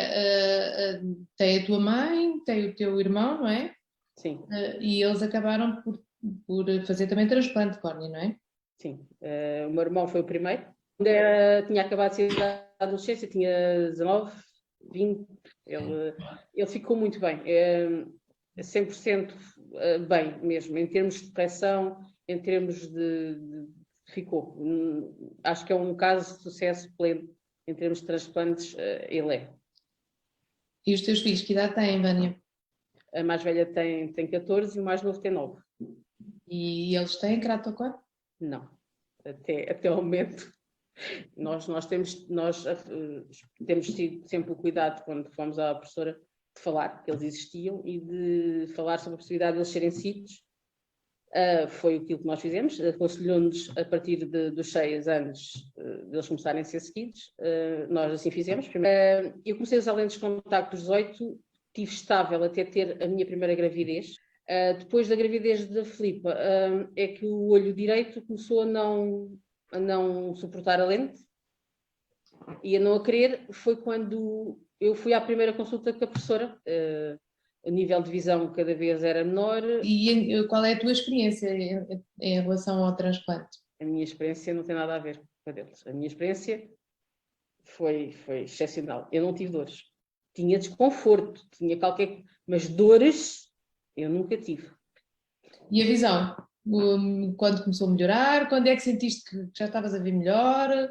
Speaker 2: tem a tua mãe, tem o teu irmão, não é?
Speaker 6: Sim.
Speaker 2: E eles acabaram por fazer também transplante de córnea, não é?
Speaker 6: Sim. O meu irmão foi o primeiro. Quando tinha acabado de sair da adolescência, tinha 19, 20. Ele ficou muito bem. 100% bem mesmo, em termos de correção, em termos de ficou. Acho que é um caso de sucesso pleno em termos de transplantes, ele é.
Speaker 2: E os teus filhos, que idade têm, Vânia?
Speaker 6: A mais velha tem 14 e o mais novo tem 9.
Speaker 2: E eles têm keratoconus?
Speaker 6: Não. Até ao momento, nós temos tido sempre o cuidado, quando fomos à professora, de falar que eles existiam e de falar sobre a possibilidade de eles serem sítios. Foi aquilo que nós fizemos, aconselhou-nos a partir dos 6 anos deles começarem a ser seguidos, nós assim fizemos. Eu comecei a usar lentes de contacto aos 18, estive estável até ter a minha primeira gravidez. Depois da gravidez da Filipa, é que o olho direito começou a não suportar a lente e a não a querer. Foi quando eu fui à primeira consulta com a professora. O nível de visão cada vez era menor.
Speaker 2: E qual é a tua experiência em relação ao transplante?
Speaker 6: A minha experiência não tem nada a ver com a deles. A minha experiência foi excepcional. Eu não tive dores. Tinha desconforto, tinha mas dores eu nunca tive.
Speaker 2: E a visão? Quando começou a melhorar? Quando é que sentiste que já estavas a ver melhor?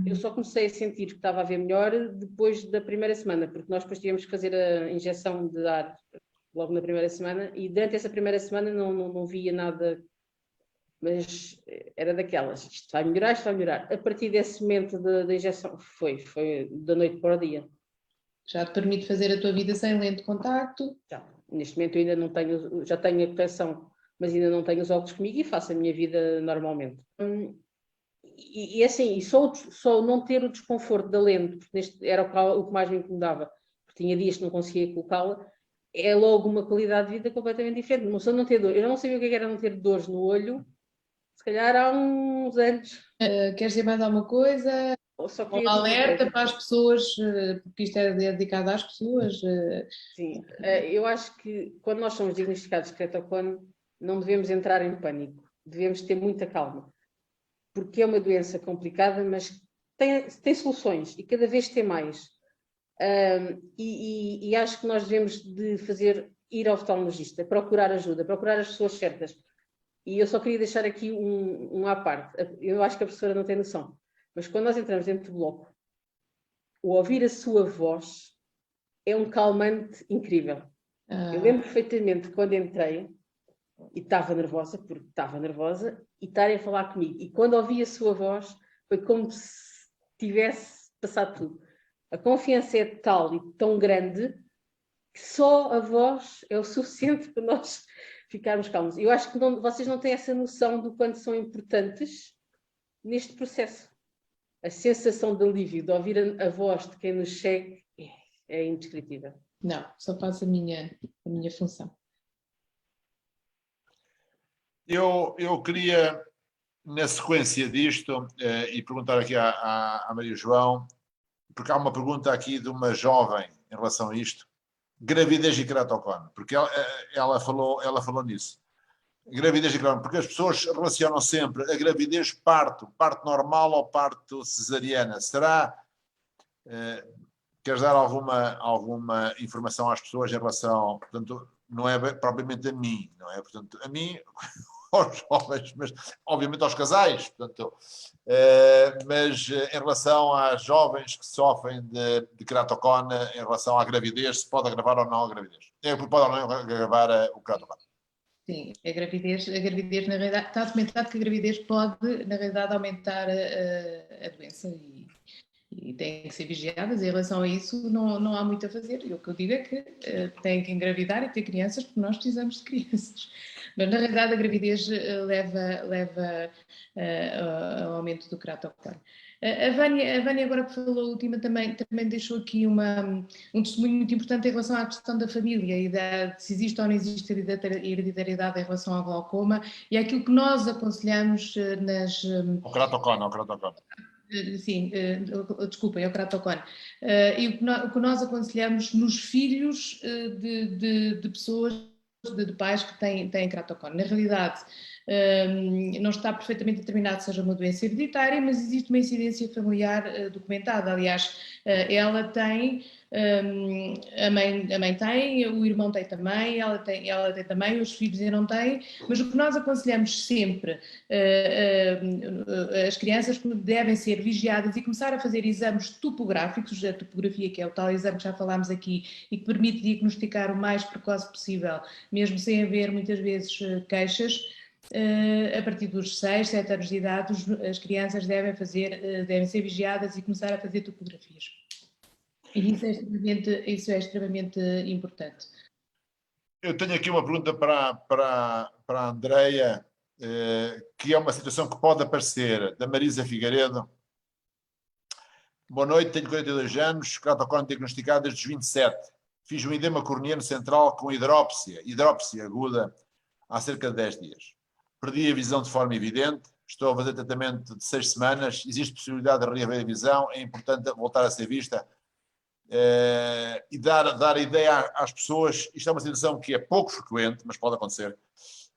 Speaker 6: Eu só comecei a sentir que estava a ver melhor depois da primeira semana, porque nós depois tivemos que fazer a injeção de ar logo na primeira semana e durante essa primeira semana não via nada, mas era daquelas, isto vai melhorar, isto vai melhorar. A partir desse momento da injeção foi da noite para o dia.
Speaker 2: Já te permite fazer a tua vida sem lente de contacto?
Speaker 6: Já. Neste momento eu ainda não tenho, já tenho a correção, mas ainda não tenho os óculos comigo e faço a minha vida normalmente. E assim, e só não ter o desconforto da lente, porque era o que mais me incomodava, porque tinha dias que não conseguia colocá-la, é logo uma qualidade de vida completamente diferente. Não ter dor. Eu não sabia o que era não ter dores no olho, se calhar há uns anos.
Speaker 2: Queres dizer mais alguma coisa? Um alerta para as pessoas, porque isto é dedicado às pessoas.
Speaker 6: Sim, eu acho que quando nós somos diagnosticados de keratoconus, não devemos entrar em pânico, devemos ter muita calma, porque é uma doença complicada, mas tem soluções e cada vez tem mais. E acho que nós devemos de ir ao oftalmologista, procurar ajuda, procurar as pessoas certas. E eu só queria deixar aqui um à parte. Eu acho que a professora não tem noção. Mas quando nós entramos dentro do bloco, o ouvir a sua voz é um calmante incrível. Eu lembro perfeitamente quando entrei e estava nervosa, e estarem a falar comigo. E quando ouvi a sua voz, foi como se tivesse passado tudo. A confiança é tal e tão grande que só a voz é o suficiente para nós ficarmos calmos. Eu acho que vocês não têm essa noção do quanto são importantes neste processo. A sensação de alívio, de ouvir a voz de quem nos segue, é indescritível.
Speaker 2: Não, só faço a minha função.
Speaker 1: Eu queria, na sequência disto, e perguntar aqui à Maria João, porque há uma pergunta aqui de uma jovem em relação a isto, gravidez e keratoconus, porque ela falou nisso. Gravidez e keratoconus, porque as pessoas relacionam sempre a gravidez parto normal ou parto cesariana. Será? Queres dar alguma informação às pessoas em relação, portanto, não é propriamente a mim, não é? Portanto, a mim, aos jovens, mas obviamente aos casais, portanto, mas em relação às jovens que sofrem de keratoconus, em relação à gravidez, se pode agravar ou não a gravidez. Pode ou não agravar o keratoconus.
Speaker 2: Sim, a gravidez na realidade, está documentado que a gravidez pode, na realidade, aumentar a doença e têm que ser vigiadas. Em relação a isso, não há muito a fazer. E o que eu digo é que têm que engravidar e ter crianças, porque nós precisamos de crianças. Mas, na realidade, a gravidez leva ao aumento do creatinina. A Vânia, agora que falou a última, também deixou aqui um testemunho muito importante em relação à questão da família e de se existe ou não existe hereditariedade em relação ao glaucoma, e é aquilo que nós aconselhamos nas...
Speaker 1: O Keratoconus.
Speaker 2: Sim, desculpem, é o Keratoconus. E o que nós aconselhamos nos filhos de pessoas, de pais que têm Keratoconus. Na realidade, não está perfeitamente determinado que seja uma doença hereditária, mas existe uma incidência familiar documentada. Aliás, ela tem, a mãe tem, o irmão tem também, ela tem também, os filhos ainda não têm, mas o que nós aconselhamos sempre, as crianças devem ser vigiadas e começar a fazer exames topográficos, a topografia, que é o tal exame que já falámos aqui e que permite diagnosticar o mais precoce possível, mesmo sem haver muitas vezes queixas. A partir dos 6, 7 anos de idade, as crianças devem ser vigiadas e começar a fazer topografias. E isso é extremamente importante.
Speaker 1: Eu tenho aqui uma pergunta para a Andreia, que é uma situação que pode aparecer, da Marisa Figueiredo. Boa noite, tenho 42 anos, Keratoconus diagnosticado desde os 27. Fiz um edema corneano central com hidrópsia aguda, há cerca de 10 dias. Perdi a visão de forma evidente, estou a fazer tratamento de 6 semanas, existe possibilidade de reaver a visão, é importante voltar a ser vista. E dar ideia às pessoas, isto é uma situação que é pouco frequente, mas pode acontecer,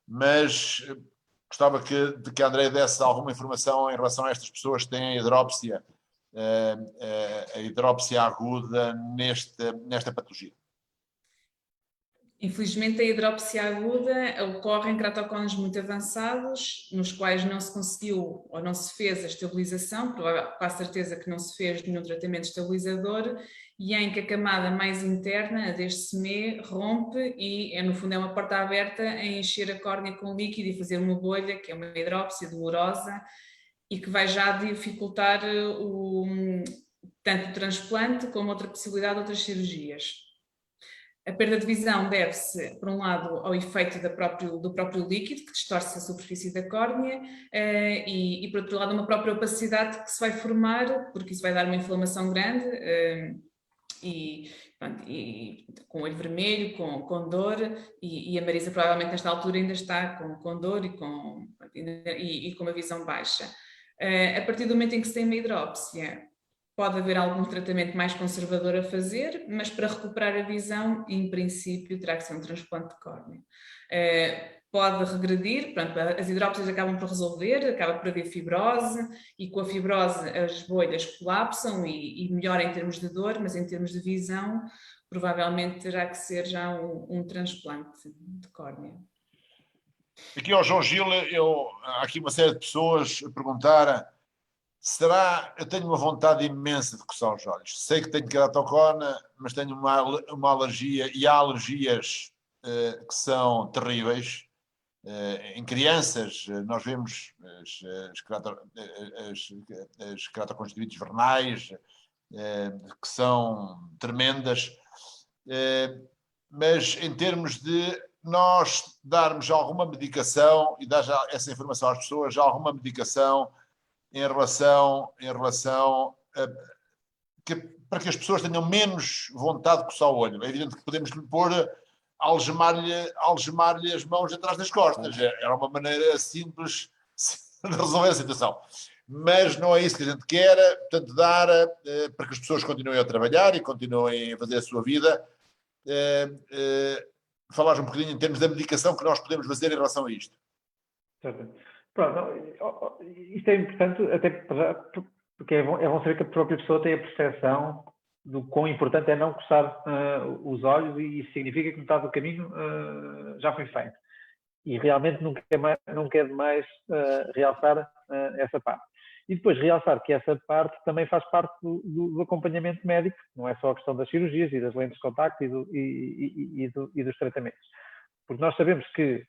Speaker 1: mas gostava de que a Andreia desse alguma informação em relação a estas pessoas que têm a hidrópsia aguda nesta patologia.
Speaker 3: Infelizmente, a hidrópsia aguda ocorre em keratoconus muito avançados, nos quais não se conseguiu ou não se fez a estabilização, com a certeza que não se fez nenhum tratamento estabilizador, e em que a camada mais interna, a deste semê, rompe e, no fundo, é uma porta aberta a encher a córnea com líquido e fazer uma bolha, que é uma hidrópsia dolorosa, e que vai já dificultar tanto o transplante como outra possibilidade de outras cirurgias. A perda de visão deve-se, por um lado, ao efeito do próprio líquido, que distorce a superfície da córnea, e por outro lado, uma própria opacidade que se vai formar, porque isso vai dar uma inflamação grande, e com o olho vermelho, com dor, e a Marisa provavelmente nesta altura ainda está com dor e com uma visão baixa. A partir do momento em que se tem uma hidrópsia, pode haver algum tratamento mais conservador a fazer, mas para recuperar a visão, em princípio, terá que ser um transplante de córnea. Pode regredir, pronto, as hidrópsias acabam por resolver, acaba por haver fibrose, e com a fibrose as bolhas colapsam e melhora em termos de dor, mas em termos de visão, provavelmente terá que ser já um transplante de córnea.
Speaker 1: Aqui ao João Gil, há aqui uma série de pessoas a perguntar: eu tenho uma vontade imensa de coçar os olhos. Sei que tenho keratoconus, mas tenho uma alergia, e há alergias que são terríveis. Em crianças, nós vemos as keratoconjuntivites vernais, que são tremendas, mas em termos de nós darmos alguma medicação e dar já essa informação às pessoas, alguma medicação em relação para que as pessoas tenham menos vontade de coçar o olho. É evidente que podemos lhe pôr, algemar-lhe as mãos atrás das costas. Era uma maneira simples de resolver a situação. Mas não é isso que a gente quer, portanto, dar para que as pessoas continuem a trabalhar e continuem a fazer a sua vida. Falares um bocadinho em termos da medicação que nós podemos fazer em relação a isto.
Speaker 4: Certo. Pronto, isto é importante, até porque é bom saber que a própria pessoa tem a percepção do quão importante é não coçar os olhos, e isso significa que metade do caminho já foi feito. E realmente nunca é demais realçar essa parte. E depois realçar que essa parte também faz parte do acompanhamento médico, não é só a questão das cirurgias e das lentes de contacto e dos tratamentos. Porque nós sabemos que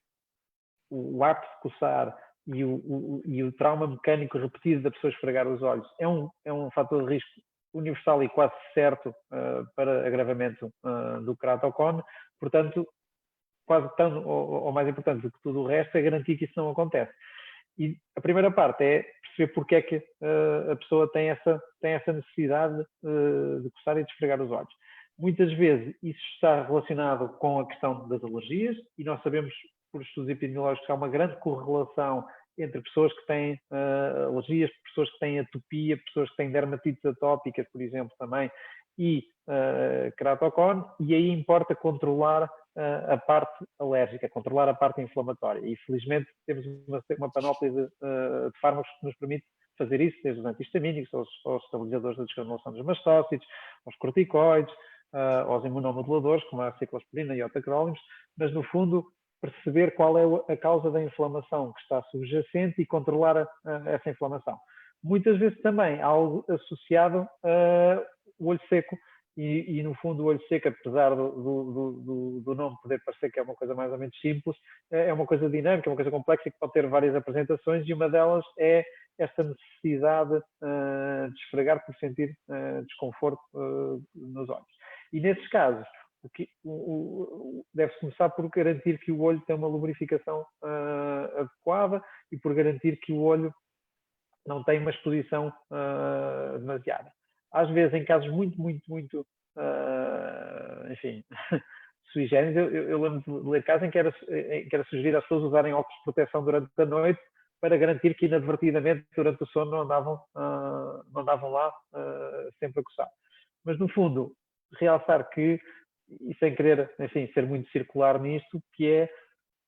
Speaker 4: o ato de coçar e o trauma mecânico repetido da pessoa esfregar os olhos é um fator de risco universal e quase certo para agravamento do ceratocone. Portanto, quase tão ou mais importante do que tudo o resto é garantir que isso não acontece. E a primeira parte é perceber porque é que a pessoa tem essa necessidade de coçar e de esfregar os olhos. Muitas vezes isso está relacionado com a questão das alergias, e nós sabemos por estudos epidemiológicos que há uma grande correlação entre pessoas que têm alergias, pessoas que têm atopia, pessoas que têm dermatites atópicas, por exemplo, também, e ceratocone, e aí importa controlar a parte alérgica, controlar a parte inflamatória. E felizmente temos uma panóplia de fármacos que nos permite fazer isso, desde os antihistamínicos, aos estabilizadores da desgranulação dos mastócitos, aos corticoides, aos imunomoduladores, como a ciclosporina e otacrolimus, mas no fundo perceber qual é a causa da inflamação que está subjacente e controlar essa inflamação. Muitas vezes também há algo associado ao olho seco, e no fundo o olho seco, apesar do nome poder parecer que é uma coisa mais ou menos simples, é uma coisa dinâmica, é uma coisa complexa que pode ter várias apresentações, e uma delas é esta necessidade de esfregar por sentir desconforto nos olhos. E nesses casos, deve-se começar por garantir que o olho tem uma lubrificação adequada e por garantir que o olho não tem uma exposição demasiada. Às vezes, em casos muito, enfim, sui generis, eu lembro de ler casos em que era sugerido às pessoas usarem óculos de proteção durante a noite para garantir que inadvertidamente durante o sono não andavam lá sempre a coçar. Mas, no fundo, realçar que, e sem querer, enfim, ser muito circular nisto, que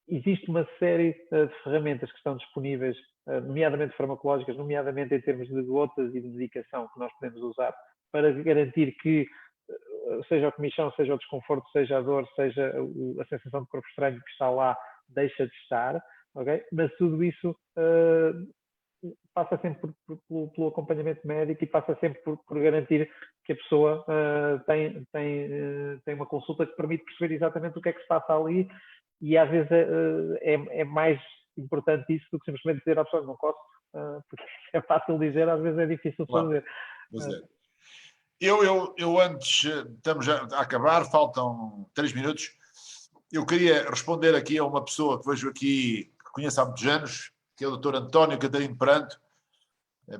Speaker 4: existe uma série de ferramentas que estão disponíveis, nomeadamente farmacológicas, nomeadamente em termos de gotas e de medicação que nós podemos usar para garantir que, seja a comichão, seja o desconforto, seja a dor, seja a sensação de corpo estranho que está lá, deixa de estar, ok? Mas tudo isso passa sempre pelo acompanhamento médico e passa sempre por garantir que a pessoa tem uma consulta que permite perceber exatamente o que é que se passa ali, e às vezes é mais importante isso do que simplesmente dizer à pessoa não coço, porque é fácil dizer, às vezes é difícil fazer.
Speaker 1: Claro. Eu antes, estamos a acabar, faltam 3 minutos, eu queria responder aqui a uma pessoa que vejo aqui, que conheço há muitos anos, que é o Dr. António Catarino Peranto,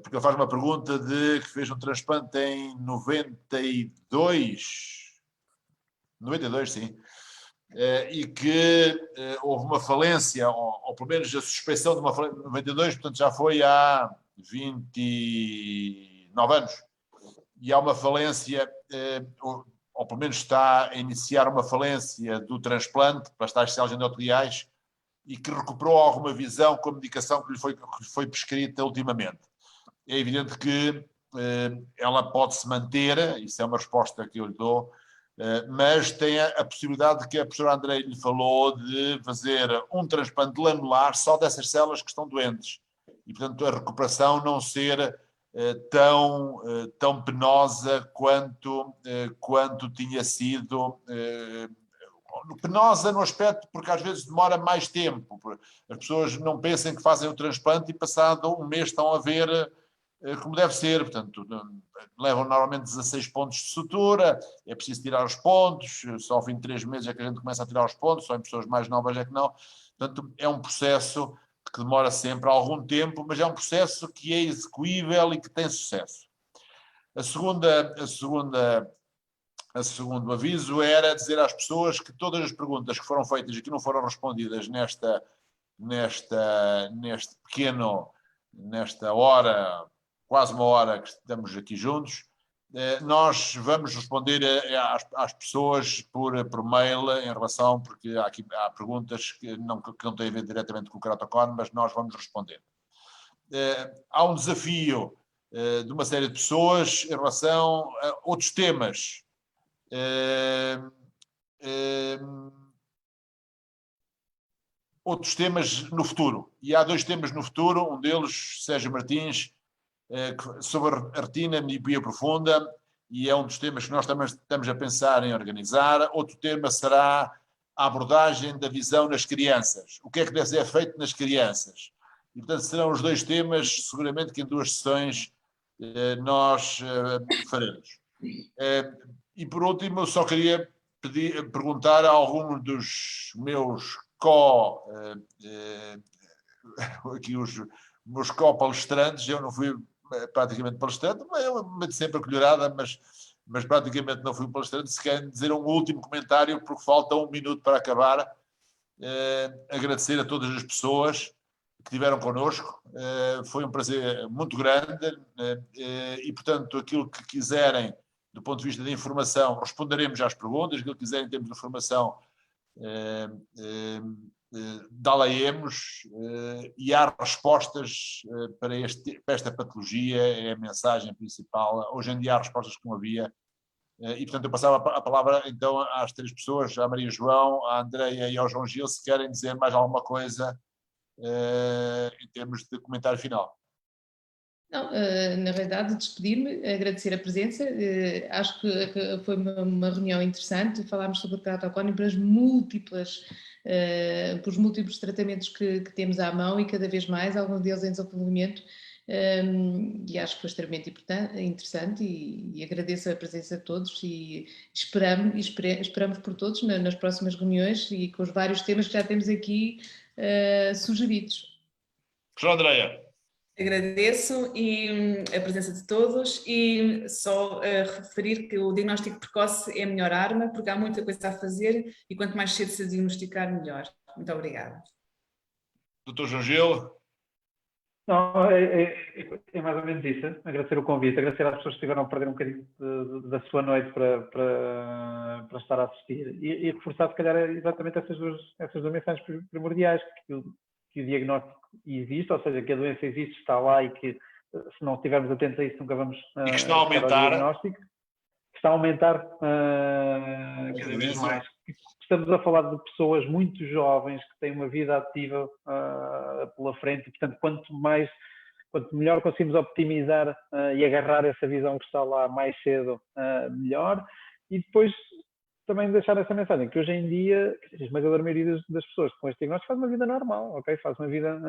Speaker 1: porque ele faz uma pergunta de que fez um transplante em 92, sim, e que houve uma falência, ou pelo menos a suspeição de uma falência, em 92, portanto já foi há 29 anos, e há uma falência, ou pelo menos está a iniciar uma falência do transplante para as tais células endoteliais, e que recuperou alguma visão com a medicação que lhe foi prescrita ultimamente. É evidente que ela pode-se manter, isso é uma resposta que eu lhe dou, mas tem a possibilidade que a professora André lhe falou de fazer um transplante lamelar só dessas células que estão doentes. E, portanto, a recuperação não ser tão penosa quanto tinha sido... penosa no aspecto porque às vezes demora mais tempo. As pessoas não pensam que fazem o transplante e passado um mês estão a ver como deve ser. Portanto, levam normalmente 16 pontos de sutura, é preciso tirar os pontos, só ao fim de 3 meses é que a gente começa a tirar os pontos, só em pessoas mais novas é que não. Portanto, é um processo que demora sempre algum tempo, mas é um processo que é execuível e que tem sucesso. O segundo aviso era dizer às pessoas que todas as perguntas que foram feitas e que não foram respondidas nesta hora, quase uma hora que estamos aqui juntos, nós vamos responder às pessoas por mail em relação, porque há perguntas que não têm a ver diretamente com o ceratocone, mas nós vamos responder. Há um desafio de uma série de pessoas em relação a outros temas. Outros temas no futuro. E há 2 temas no futuro, um deles, Sérgio Martins, sobre a retina, miopia profunda, e é um dos temas que nós também estamos a pensar em organizar. Outro tema será a abordagem da visão nas crianças. O que é que deve ser feito nas crianças? E, portanto, serão os 2 temas, seguramente que em 2 sessões nós faremos. E por último, eu só queria perguntar a alguns dos meus aqui os meus co-palestrantes. Eu não fui praticamente palestrante, eu me sempre acolherada, mas praticamente não fui palestrante. Se querem dizer um último comentário, porque falta 1 minuto para acabar, agradecer a todas as pessoas que estiveram connosco. Foi um prazer muito grande e, portanto, aquilo que quiserem do ponto de vista da informação, responderemos às perguntas, aquilo que quiserem em termos de informação, dá-la-emos, e há respostas para esta patologia, é a mensagem principal. Hoje em dia há respostas que não havia, e portanto eu passava a palavra então às 3 pessoas, à Maria João, à Andreia e ao João Gil, se querem dizer mais alguma coisa em termos de comentário final.
Speaker 2: Não, na verdade, despedir-me, agradecer a presença. Acho que foi uma reunião interessante. Falámos sobre o ceratocone pelos múltiplos tratamentos que temos à mão, e cada vez mais, alguns deles em desenvolvimento, e acho que foi extremamente interessante, e agradeço a presença de todos, e esperamos por todos nas próximas reuniões e com os vários temas que já temos aqui sugeridos.
Speaker 1: Professora Andreia.
Speaker 3: Agradeço a presença de todos, e só referir que o diagnóstico precoce é a melhor arma, porque há muita coisa a fazer e quanto mais cedo se diagnosticar, melhor. Muito obrigada.
Speaker 1: Dr. João Gil.
Speaker 4: Não, é mais ou menos isso. Agradecer o convite, agradecer às pessoas que estiveram a perder um bocadinho da sua noite para estar a assistir, e reforçar, se calhar, exatamente essas duas mensagens primordiais, que o diagnóstico existe, ou seja, que a doença existe, está lá, e que se não estivermos atentos a isso nunca vamos
Speaker 1: e que está a aumentar.
Speaker 4: ao diagnóstico, que está a aumentar cada vez mais. Estamos a falar de pessoas muito jovens que têm uma vida ativa pela frente, e portanto quanto melhor conseguimos optimizar e agarrar essa visão que está lá mais cedo, melhor. E depois também deixar essa mensagem, que hoje em dia a esmagadora maioria das pessoas com este diagnóstico faz uma vida normal, ok? Faz uma vida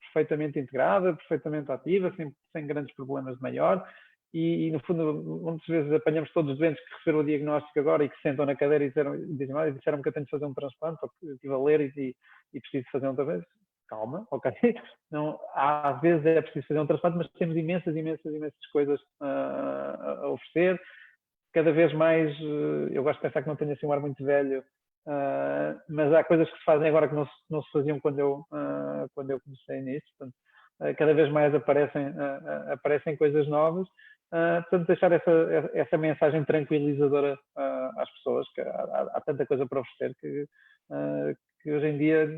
Speaker 4: perfeitamente integrada, perfeitamente ativa, sem grandes problemas de maior, e no fundo muitas vezes apanhamos todos os doentes que receberam o diagnóstico agora e que sentam na cadeira e disseram que eu tenho de fazer um transplante, ou que estive a ler e preciso fazer outra vez. Calma, ok? Não, às vezes é preciso fazer um transplante, mas temos imensas coisas a oferecer. Cada vez mais, eu gosto de pensar que não tenho assim um ar muito velho, mas há coisas que se fazem agora que não se faziam quando eu comecei nisso. Portanto, cada vez mais aparecem coisas novas. Portanto, deixar essa mensagem tranquilizadora às pessoas, que há tanta coisa para oferecer que hoje em dia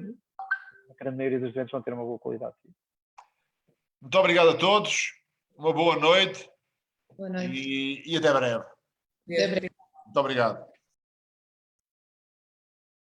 Speaker 4: a grande maioria dos doentes vão ter uma boa qualidade.
Speaker 1: Muito obrigado a todos, uma boa noite,
Speaker 2: Boa noite.
Speaker 1: e até breve.
Speaker 3: Muito
Speaker 1: Muito obrigado.